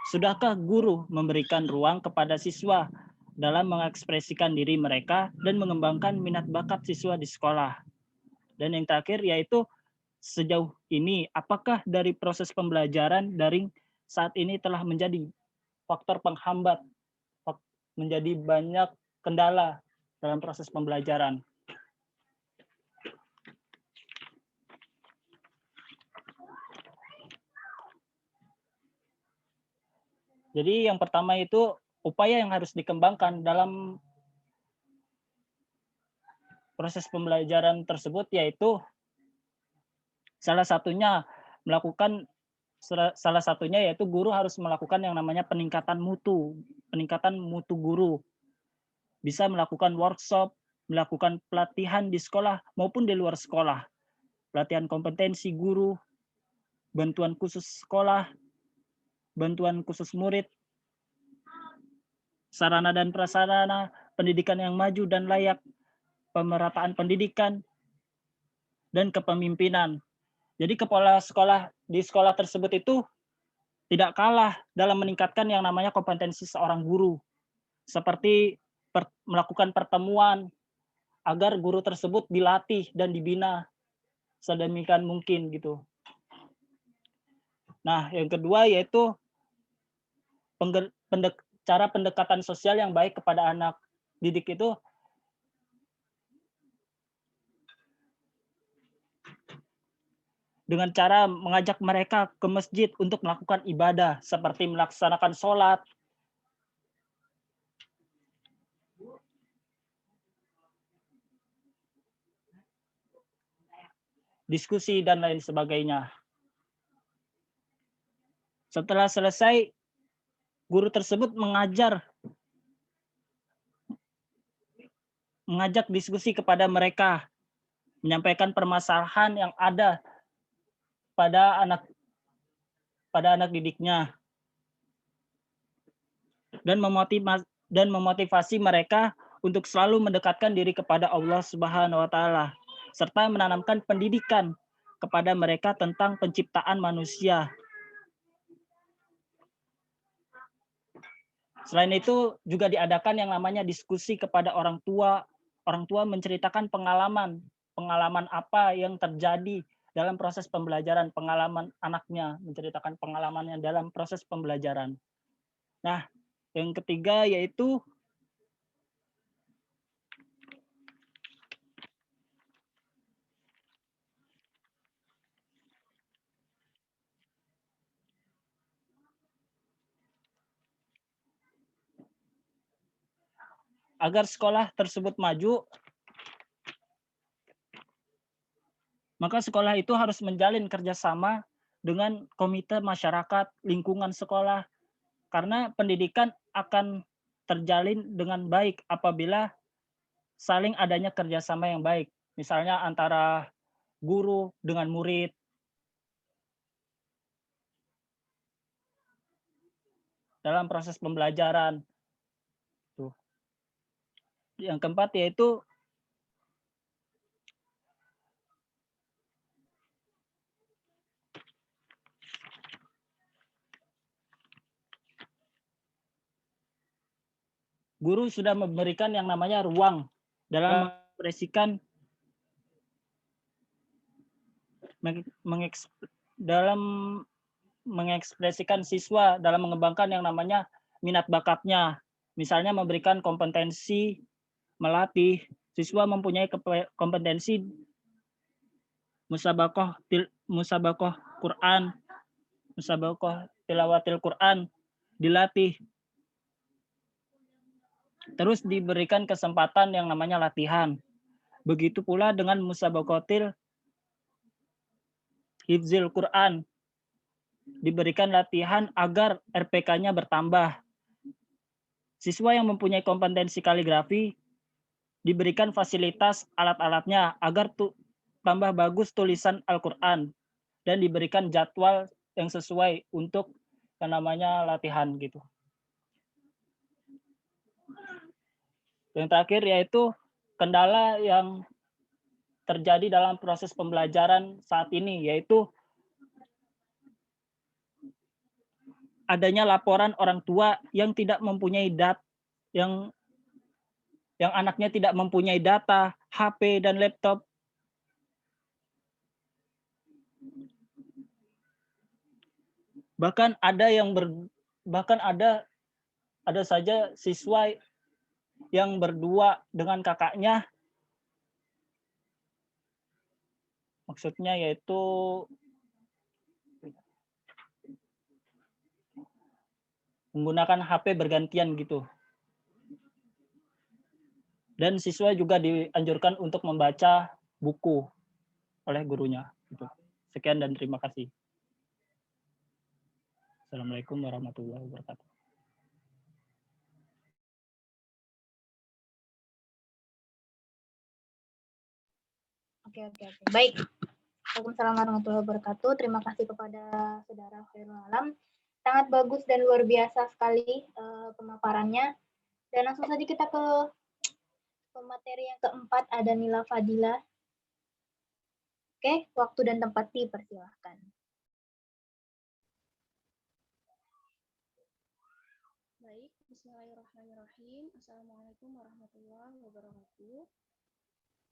sudahkah guru memberikan ruang kepada siswa dalam mengekspresikan diri mereka dan mengembangkan minat bakat siswa di sekolah? Dan yang terakhir yaitu sejauh ini apakah dari proses pembelajaran daring saat ini telah menjadi faktor penghambat, menjadi banyak kendala dalam proses pembelajaran? Jadi yang pertama itu upaya yang harus dikembangkan dalam proses pembelajaran tersebut yaitu salah satunya yaitu guru harus melakukan yang namanya peningkatan mutu guru. Bisa melakukan workshop, melakukan pelatihan di sekolah maupun di luar sekolah. Pelatihan kompetensi guru, bantuan khusus sekolah, bantuan khusus murid, sarana dan prasarana pendidikan yang maju dan layak, pemerataan pendidikan, dan kepemimpinan. Jadi kepala sekolah di sekolah tersebut itu tidak kalah dalam meningkatkan yang namanya kompetensi seorang guru. Seperti melakukan pertemuan agar guru tersebut dilatih dan dibina sedemikian mungkin gitu. Nah, yang kedua yaitu cara pendekatan sosial yang baik kepada anak didik itu dengan cara mengajak mereka ke masjid untuk melakukan ibadah seperti melaksanakan sholat, diskusi, dan lain sebagainya. Setelah selesai, guru tersebut mengajak diskusi kepada mereka, menyampaikan permasalahan yang ada pada anak didiknya, dan memotivasi mereka untuk selalu mendekatkan diri kepada Allah Subhanahu wa Ta'ala, serta menanamkan pendidikan kepada mereka tentang penciptaan manusia. Selain itu juga diadakan yang namanya diskusi kepada orang tua. Orang tua menceritakan pengalaman apa yang terjadi dalam proses pembelajaran, pengalaman anaknya, menceritakan pengalamannya dalam proses pembelajaran. Nah, yang ketiga yaitu agar sekolah tersebut maju, maka sekolah itu harus menjalin kerjasama dengan komite masyarakat, lingkungan sekolah, karena pendidikan akan terjalin dengan baik apabila saling adanya kerjasama yang baik, misalnya antara guru dengan murid. Dalam proses pembelajaran. Tuh. Yang keempat yaitu guru sudah memberikan yang namanya ruang dalam mengekspresikan siswa dalam mengembangkan yang namanya minat bakatnya. Misalnya memberikan kompetensi melatih siswa mempunyai kompetensi musabakoh Quran, musabakoh tilawatil Quran, dilatih. Terus diberikan kesempatan yang namanya latihan. Begitu pula dengan musabakotil hifzil Quran, diberikan latihan agar RPK-nya bertambah. Siswa yang mempunyai kompetensi kaligrafi diberikan fasilitas alat-alatnya agar tambah bagus tulisan Al-Quran, dan diberikan jadwal yang sesuai untuk yang namanya latihan gitu. Yang terakhir yaitu kendala yang terjadi dalam proses pembelajaran saat ini, yaitu adanya laporan orang tua yang tidak mempunyai yang anaknya tidak mempunyai data, HP dan laptop. Bahkan ada saja siswa yang berdua dengan kakaknya. Maksudnya yaitu menggunakan HP bergantian gitu. Dan siswa juga dianjurkan untuk membaca buku oleh gurunya. Gitu. Sekian dan terima kasih. Assalamualaikum warahmatullahi wabarakatuh. Oke. Baik. Waalaikumsalam warahmatullahi wabarakatuh. Terima kasih kepada Saudara Khairul Alam. Sangat bagus dan luar biasa sekali pemaparannya. Dan langsung saja kita ke materi yang keempat, ada Nila Fadila. Oke, waktu dan tempat dipersilahkan. Baik, bismillahirrahmanirrahim. Assalamualaikum warahmatullahi wabarakatuh.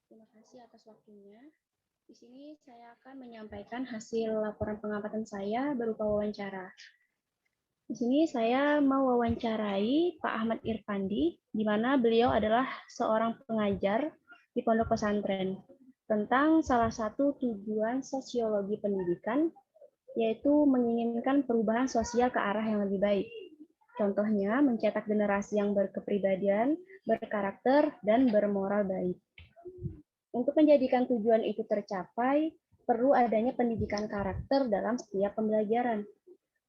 Terima kasih atas waktunya. Di sini saya akan menyampaikan hasil laporan pengamatan saya berupa wawancara. Di sini saya mau wawancarai Pak Ahmad Irfandi, di mana beliau adalah seorang pengajar di pondok pesantren, tentang salah satu tujuan sosiologi pendidikan, yaitu menginginkan perubahan sosial ke arah yang lebih baik. Contohnya, mencetak generasi yang berkepribadian, berkarakter, dan bermoral baik. Untuk menjadikan tujuan itu tercapai, perlu adanya pendidikan karakter dalam setiap pembelajaran.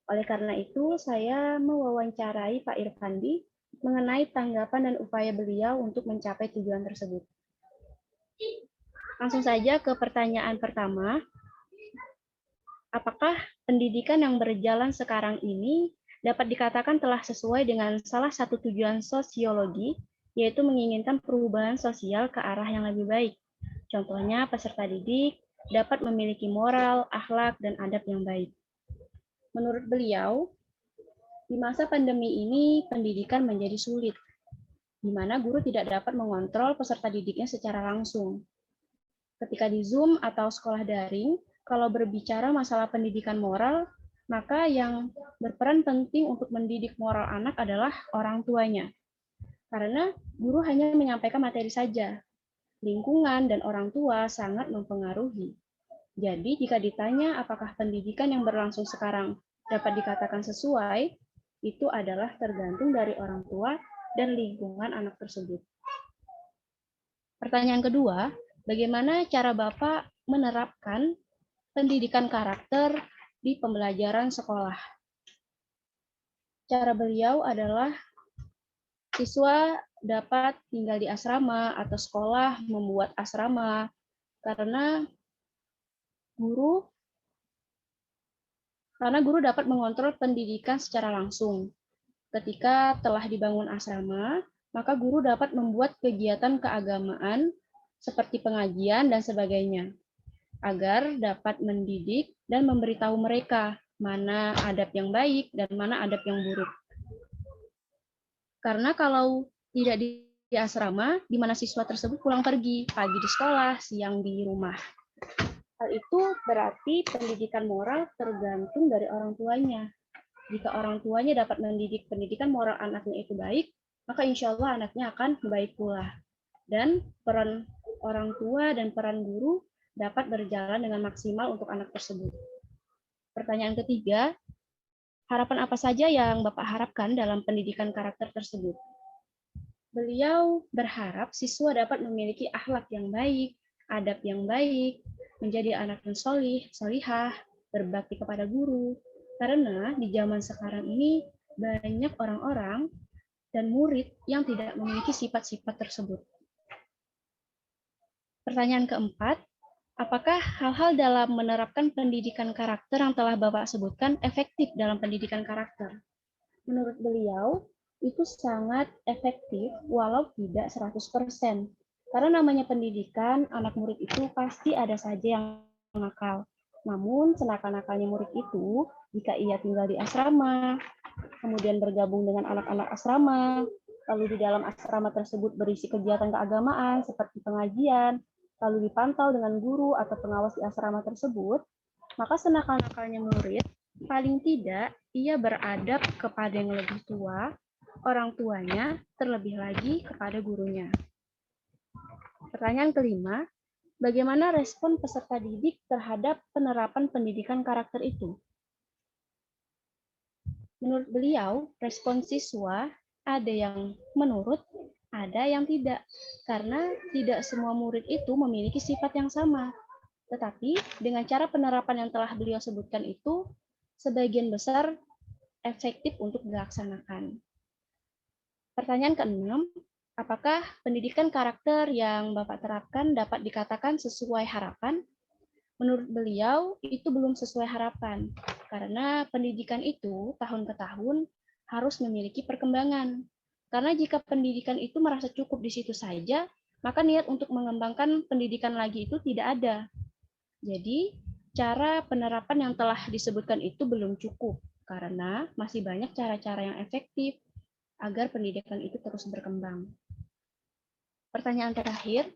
Oleh karena itu, saya mewawancarai Pak Irfandi mengenai tanggapan dan upaya beliau untuk mencapai tujuan tersebut. Langsung saja ke pertanyaan pertama. Apakah pendidikan yang berjalan sekarang ini dapat dikatakan telah sesuai dengan salah satu tujuan sosiologi, yaitu menginginkan perubahan sosial ke arah yang lebih baik? Contohnya, peserta didik dapat memiliki moral, akhlak, dan adab yang baik. Menurut beliau, di masa pandemi ini pendidikan menjadi sulit, di mana guru tidak dapat mengontrol peserta didiknya secara langsung. Ketika di Zoom atau sekolah daring, kalau berbicara masalah pendidikan moral, maka yang berperan penting untuk mendidik moral anak adalah orang tuanya. Karena guru hanya menyampaikan materi saja. Lingkungan dan orang tua sangat mempengaruhi. Jadi jika ditanya apakah pendidikan yang berlangsung sekarang dapat dikatakan sesuai, itu adalah tergantung dari orang tua dan lingkungan anak tersebut. Pertanyaan kedua, bagaimana cara Bapak menerapkan pendidikan karakter di pembelajaran sekolah? Cara beliau adalah siswa dapat tinggal di asrama atau sekolah membuat asrama karena guru dapat mengontrol pendidikan secara langsung. Ketika telah dibangun asrama, maka guru dapat membuat kegiatan keagamaan seperti pengajian dan sebagainya, agar dapat mendidik dan memberitahu mereka mana adab yang baik dan mana adab yang buruk. Karena kalau tidak di asrama, di mana siswa tersebut pulang pergi, pagi di sekolah, siang di rumah. Hal itu berarti pendidikan moral tergantung dari orang tuanya. Jika orang tuanya dapat mendidik pendidikan moral anaknya itu baik, maka insya Allah anaknya akan baik pula. Dan peran orang tua dan peran guru dapat berjalan dengan maksimal untuk anak tersebut. Pertanyaan ketiga, harapan apa saja yang Bapak harapkan dalam pendidikan karakter tersebut? Beliau berharap siswa dapat memiliki akhlak yang baik, adab yang baik, menjadi anak yang solih, solihah, berbakti kepada guru. Karena di zaman sekarang ini banyak orang-orang dan murid yang tidak memiliki sifat-sifat tersebut. Pertanyaan keempat, apakah hal-hal dalam menerapkan pendidikan karakter yang telah Bapak sebutkan efektif dalam pendidikan karakter? Menurut beliau, itu sangat efektif walau tidak 100%. Karena namanya pendidikan, anak murid itu pasti ada saja yang nakal. Namun, senakal-nakalnya murid itu, jika ia tinggal di asrama, kemudian bergabung dengan anak-anak asrama, lalu di dalam asrama tersebut berisi kegiatan keagamaan seperti pengajian, lalu dipantau dengan guru atau pengawas di asrama tersebut, maka senakal-nakalnya murid, paling tidak ia beradab kepada yang lebih tua, orang tuanya, terlebih lagi kepada gurunya. Pertanyaan kelima, bagaimana respon peserta didik terhadap penerapan pendidikan karakter itu? Menurut beliau, respon siswa ada yang menurut, ada yang tidak, karena tidak semua murid itu memiliki sifat yang sama. Tetapi dengan cara penerapan yang telah beliau sebutkan itu, sebagian besar efektif untuk dilaksanakan. Pertanyaan keenam, apakah pendidikan karakter yang Bapak terapkan dapat dikatakan sesuai harapan? Menurut beliau, itu belum sesuai harapan, karena pendidikan itu tahun ke tahun harus memiliki perkembangan. Karena jika pendidikan itu merasa cukup di situ saja, maka niat untuk mengembangkan pendidikan lagi itu tidak ada. Jadi, cara penerapan yang telah disebutkan itu belum cukup, karena masih banyak cara-cara yang efektif agar pendidikan itu terus berkembang. Pertanyaan terakhir,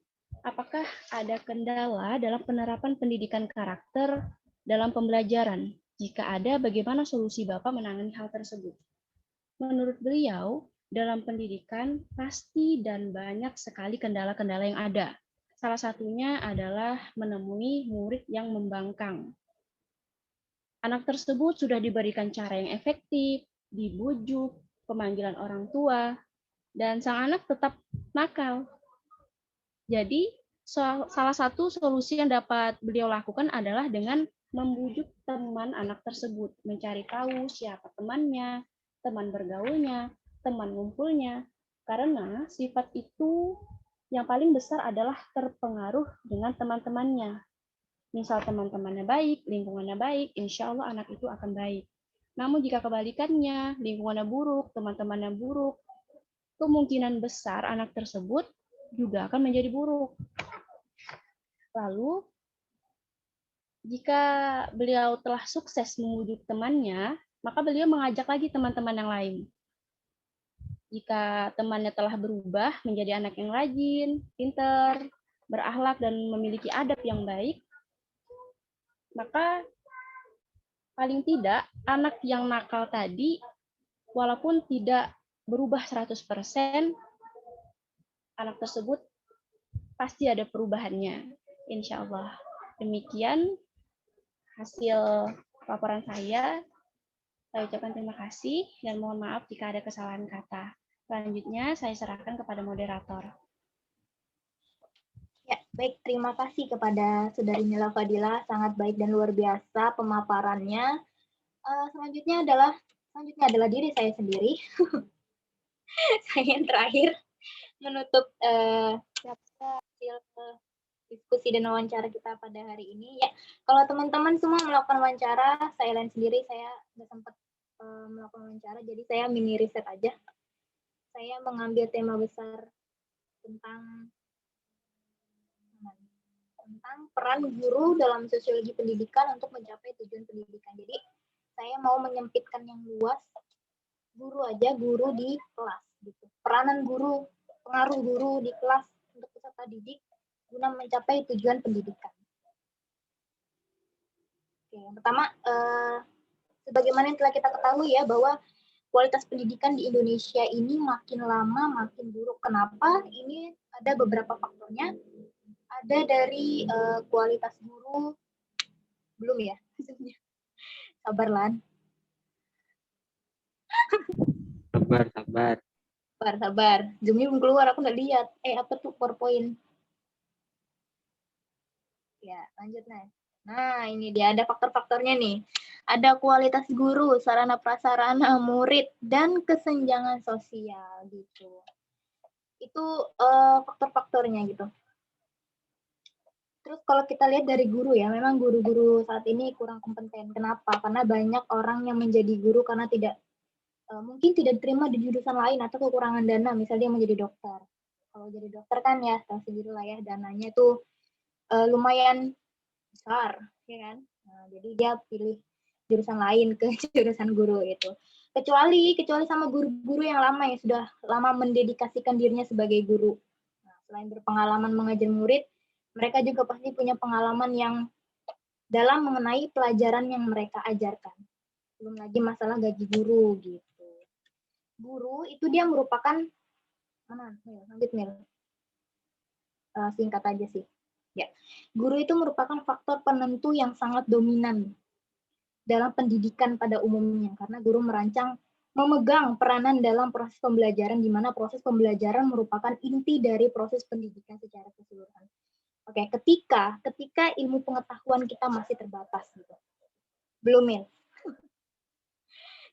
apakah ada kendala dalam penerapan pendidikan karakter dalam pembelajaran? Jika ada, bagaimana solusi Bapak menangani hal tersebut? Menurut beliau, dalam pendidikan pasti dan banyak sekali kendala-kendala yang ada. Salah satunya adalah menemui murid yang membangkang. Anak tersebut sudah diberikan cara yang efektif, dibujuk, pemanggilan orang tua, dan sang anak tetap nakal. Jadi, salah satu solusi yang dapat beliau lakukan adalah dengan membujuk teman anak tersebut, mencari tahu siapa temannya, teman bergaulnya, teman ngumpulnya, karena sifat itu yang paling besar adalah terpengaruh dengan teman-temannya. Misal teman-temannya baik, lingkungannya baik, insya Allah anak itu akan baik. Namun jika kebalikannya, lingkungannya buruk, teman-temannya buruk, kemungkinan besar anak tersebut juga akan menjadi buruk. Lalu, jika beliau telah sukses membujuk temannya, maka beliau mengajak lagi teman-teman yang lain. Jika temannya telah berubah menjadi anak yang rajin, pintar, berakhlak, dan memiliki adab yang baik, maka paling tidak anak yang nakal tadi, walaupun tidak berubah 100%, anak tersebut pasti ada perubahannya, insya Allah. Demikian hasil laporan saya. Saya ucapkan terima kasih dan mohon maaf jika ada kesalahan kata. Selanjutnya saya serahkan kepada moderator. Ya, baik. Terima kasih kepada Saudari Nila Fadila, sangat baik dan luar biasa pemaparannya. Selanjutnya adalah diri saya sendiri. Saya yang terakhir menutup hasil diskusi dan wawancara kita pada hari ini. Ya, kalau teman-teman semua melakukan wawancara, saya lain sendiri saya nggak sempat melakukan wawancara, jadi saya mini riset aja. Saya mengambil tema besar tentang peran guru dalam sosiologi pendidikan untuk mencapai tujuan pendidikan. Jadi saya mau menyempitkan yang luas, guru di kelas gitu. Peranan guru, pengaruh guru di kelas untuk peserta didik guna mencapai tujuan pendidikan. Oke, yang pertama, sebagaimana yang telah kita ketahui ya, bahwa kualitas pendidikan di Indonesia ini makin lama makin buruk. Kenapa? Ini ada beberapa faktornya. Ada dari kualitas guru, belum ya? Sabar, Lan. Sabar. Zoom-nya belum keluar, aku nggak lihat. Apa tuh PowerPoint? Ya, lanjut, Nah. Nah, ini dia ada faktor-faktornya nih. Ada kualitas guru, sarana prasarana murid, dan kesenjangan sosial gitu. Itu faktor-faktornya gitu. Terus kalau kita lihat dari guru ya, memang guru-guru saat ini kurang kompeten. Kenapa? Karena banyak orang yang menjadi guru karena mungkin tidak diterima di jurusan lain atau kekurangan dana, misalnya dia menjadi dokter. Kalau jadi dokter kan ya, tahu sendiri lah ya, dananya tuh lumayan besar, ya kan? Nah, jadi dia pilih jurusan lain ke jurusan guru itu. Kecuali sama guru-guru yang lama yang sudah lama mendedikasikan dirinya sebagai guru. Nah, selain berpengalaman mengajar murid, mereka juga pasti punya pengalaman yang dalam mengenai pelajaran yang mereka ajarkan. Belum lagi masalah gaji guru gitu. Guru itu dia merupakan singkat aja sih. Ya, guru itu merupakan faktor penentu yang sangat dominan dalam pendidikan pada umumnya karena guru memegang peranan dalam proses pembelajaran di mana proses pembelajaran merupakan inti dari proses pendidikan secara keseluruhan. Oke, ketika ilmu pengetahuan kita masih terbatas gitu. Belum ya.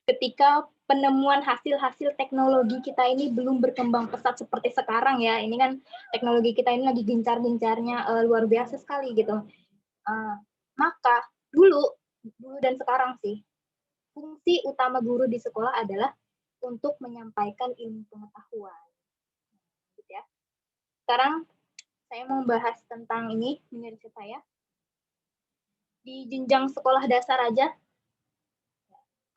Ketika penemuan hasil-hasil teknologi kita ini belum berkembang pesat seperti sekarang ya. Ini kan teknologi kita ini lagi gencar-gencarnya luar biasa sekali gitu. Maka dulu dan sekarang sih, fungsi utama guru di sekolah adalah untuk menyampaikan ilmu pengetahuan. Gitu ya. Sekarang saya mau bahas tentang ini, menurut saya. Di jenjang sekolah dasar aja,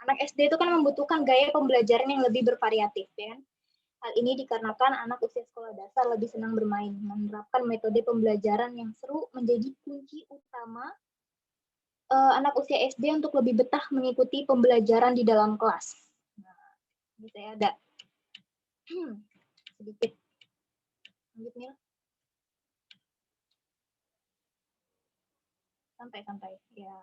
anak SD itu kan membutuhkan gaya pembelajaran yang lebih bervariatif, ya kan? Hal ini dikarenakan anak usia sekolah dasar lebih senang bermain, menerapkan metode pembelajaran yang seru menjadi kunci utama anak usia SD untuk lebih betah mengikuti pembelajaran di dalam kelas. Nah, ini saya ada sedikit. Lanjut, Mil. Santai-santai, ya.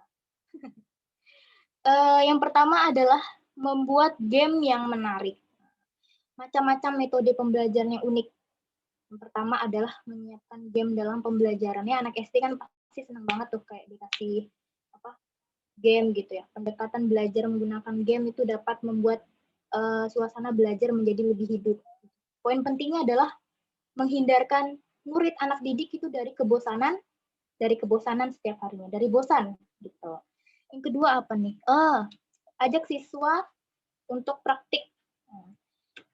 Yang pertama adalah membuat game yang menarik. Macam-macam metode pembelajaran yang unik. Yang pertama adalah menyiapkan game dalam pembelajarannya. Anak SD kan pasti senang banget tuh kayak dikasih game gitu ya. Pendekatan belajar menggunakan game itu dapat membuat suasana belajar menjadi lebih hidup. Poin pentingnya adalah menghindarkan murid anak didik itu dari kebosanan setiap harinya, dari bosan gitu. Yang kedua apa nih? Ajak siswa untuk praktik.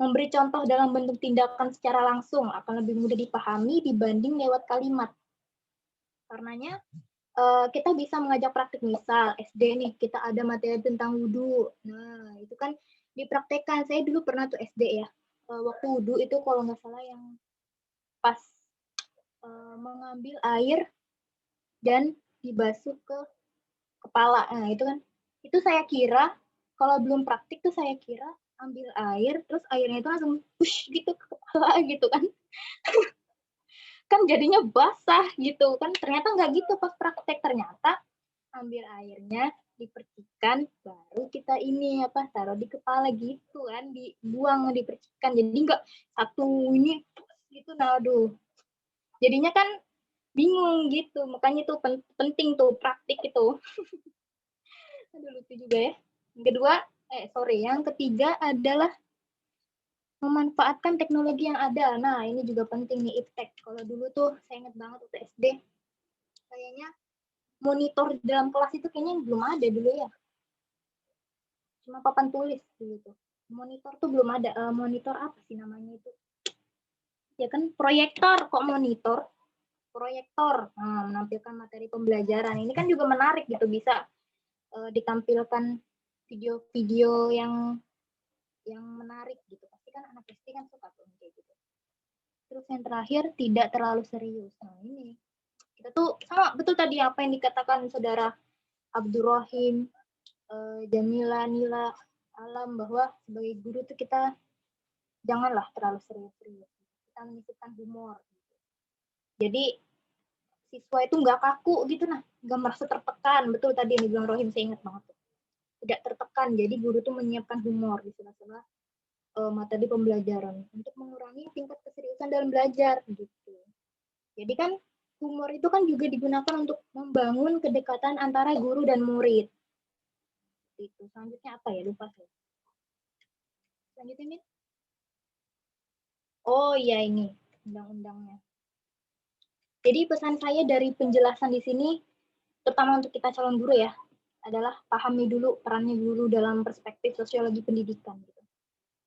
Memberi contoh dalam bentuk tindakan secara langsung akan lebih mudah dipahami dibanding lewat kalimat. Karenanya kita bisa mengajak praktik, misal SD nih, kita ada materi tentang wudhu. Nah, itu kan dipraktekkan. Saya dulu pernah tuh SD ya, waktu wudhu itu kalau nggak salah yang pas mengambil air dan dibasuh ke kepala. Nah, itu kan, itu saya kira, kalau belum praktik tuh saya kira ambil air, terus airnya itu langsung push gitu ke kepala gitu kan. Kan jadinya basah gitu kan, ternyata nggak gitu pas praktek. Ternyata ambil airnya, dipercikan, baru kita ini taruh di kepala gitu kan, dibuang, dipercikan. Jadi nggak satu ini gitu. Nah, aduh, jadinya kan bingung gitu. Makanya itu penting tuh praktik itu. Aduh, lucu juga ya. Yang ketiga adalah memanfaatkan teknologi yang ada. Nah, ini juga penting nih, iptek. Kalau dulu tuh saya ingat banget waktu SD, kayaknya monitor dalam kelas itu kayaknya belum ada dulu ya. Cuma papan tulis gitu. Monitor tuh belum ada. Monitor apa sih namanya itu? Ya kan proyektor, kok monitor? Proyektor. Nah, menampilkan materi pembelajaran. Ini kan juga menarik gitu, bisa ditampilkan video-video yang menarik gitu. Pasti kan anak SD kan suka tuh kayak gitu. Terus yang terakhir, tidak terlalu serius. Nah, ini kita tuh sama betul tadi apa yang dikatakan saudara Abdurrahim, Jamila, Nila, Alam, bahwa sebagai guru tuh kita janganlah terlalu serius-serius. Kita menyisipkan humor. Gitu. Jadi siswa itu nggak kaku gitu, nggak merasa tertekan. Betul tadi yang dibilang Rohim, saya ingat banget tuh. Tidak tertekan. Jadi guru tuh menyiapkan humor di sela-sela materi pembelajaran untuk mengurangi tingkat keseriusan dalam belajar gitu. Jadi kan humor itu kan juga digunakan untuk membangun kedekatan antara guru dan murid. Itu selanjutnya apa ya, lupa saya. Selanjutnya Min? Oh iya, ini undang-undangnya. Jadi pesan saya dari penjelasan di sini, terutama untuk kita calon guru ya, adalah pahami dulu perannya guru dalam perspektif sosiologi pendidikan. Gitu.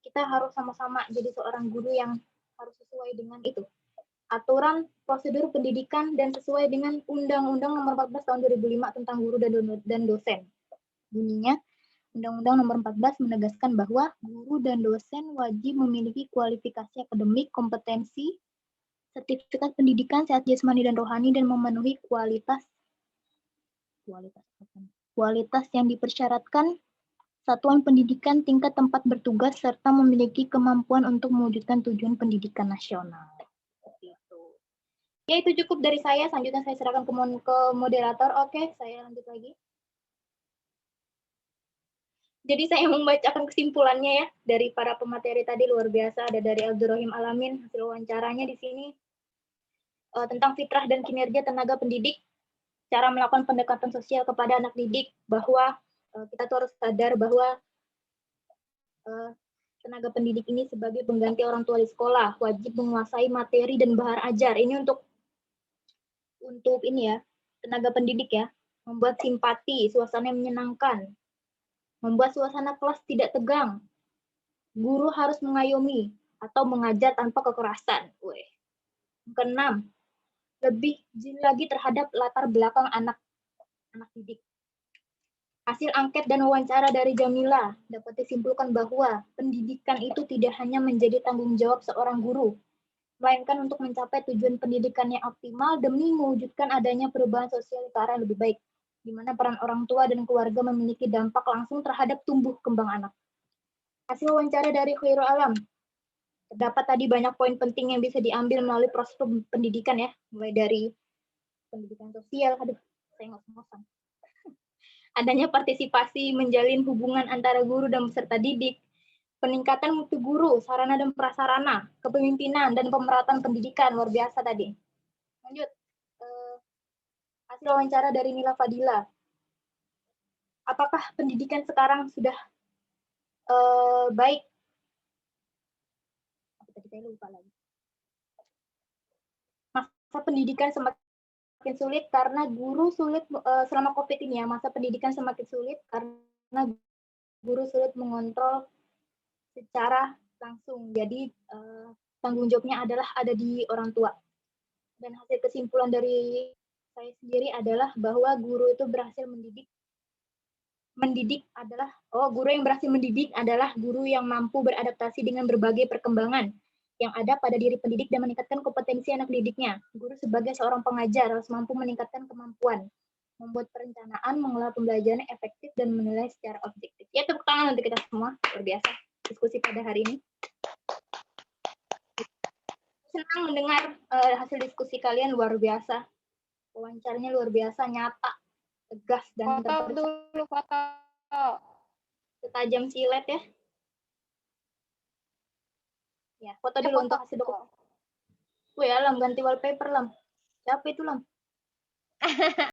Kita harus sama-sama jadi seorang guru yang harus sesuai dengan itu. Aturan prosedur pendidikan dan sesuai dengan Undang-Undang Nomor 14 Tahun 2005 tentang guru dan dosen. Bunyinya, Undang-Undang Nomor 14 menegaskan bahwa guru dan dosen wajib memiliki kualifikasi akademik, kompetensi, sertifikat pendidikan, sehat jasmani dan rohani, dan memenuhi kualitas yang dipersyaratkan satuan pendidikan tingkat tempat bertugas serta memiliki kemampuan untuk mewujudkan tujuan pendidikan nasional. Ya, itu cukup dari saya. Selanjutnya saya serahkan ke moderator. Oke, saya lanjut lagi. Jadi saya membacakan kesimpulannya ya dari para pemateri tadi, luar biasa. Ada dari Abdurrahim Alamin, hasil wawancaranya di sini tentang fitrah dan kinerja tenaga pendidik, cara melakukan pendekatan sosial kepada anak didik, bahwa kita tuh harus sadar bahwa tenaga pendidik ini sebagai pengganti orang tua di sekolah, wajib menguasai materi dan bahan ajar. Ini untuk ini ya, tenaga pendidik ya, membuat simpati, suasana yang menyenangkan, membuat suasana kelas tidak tegang. Guru harus mengayomi atau mengajar tanpa kekerasan. Keenam, lebih jeli lagi terhadap latar belakang anak didik. Hasil angket dan wawancara dari Jamila dapat disimpulkan bahwa pendidikan itu tidak hanya menjadi tanggung jawab seorang guru, melainkan untuk mencapai tujuan pendidikan yang optimal demi mewujudkan adanya perubahan sosial ke arah yang lebih baik, di mana peran orang tua dan keluarga memiliki dampak langsung terhadap tumbuh kembang anak. Hasil wawancara dari Khairul Alam, terdapat tadi banyak poin penting yang bisa diambil melalui proses pendidikan ya, mulai dari pendidikan sosial, saya ngos-ngosan. Adanya partisipasi menjalin hubungan antara guru dan peserta didik, peningkatan mutu guru, sarana dan prasarana, kepemimpinan, dan pemerataan pendidikan. Luar biasa tadi. Lanjut. Hasil wawancara dari Nila Fadila. Apakah pendidikan sekarang sudah baik? Tadi saya lupa lagi. Masa pendidikan semakin sulit karena guru sulit selama COVID ini ya. Masa pendidikan semakin sulit karena guru sulit mengontrol secara langsung. Jadi tanggung jawabnya adalah ada di orang tua. Dan hasil kesimpulan dari saya sendiri adalah bahwa guru itu berhasil guru yang berhasil mendidik adalah guru yang mampu beradaptasi dengan berbagai perkembangan yang ada pada diri pendidik dan meningkatkan kompetensi anak didiknya. Guru sebagai seorang pengajar harus mampu meningkatkan kemampuan membuat perencanaan, mengelola pembelajaran yang efektif, dan menilai secara objektif. Ya, tepuk tangan untuk kita semua. Luar biasa diskusi pada hari ini. Senang mendengar hasil diskusi kalian, luar biasa. Wawancaranya luar biasa, nyata, tegas, dan Foto dulu, foto. setajam silet ya. Ya, foto dulu untuk hasil dokumen. Wih, Lam, ganti wallpaper, Lam. Siapa itu, Lam?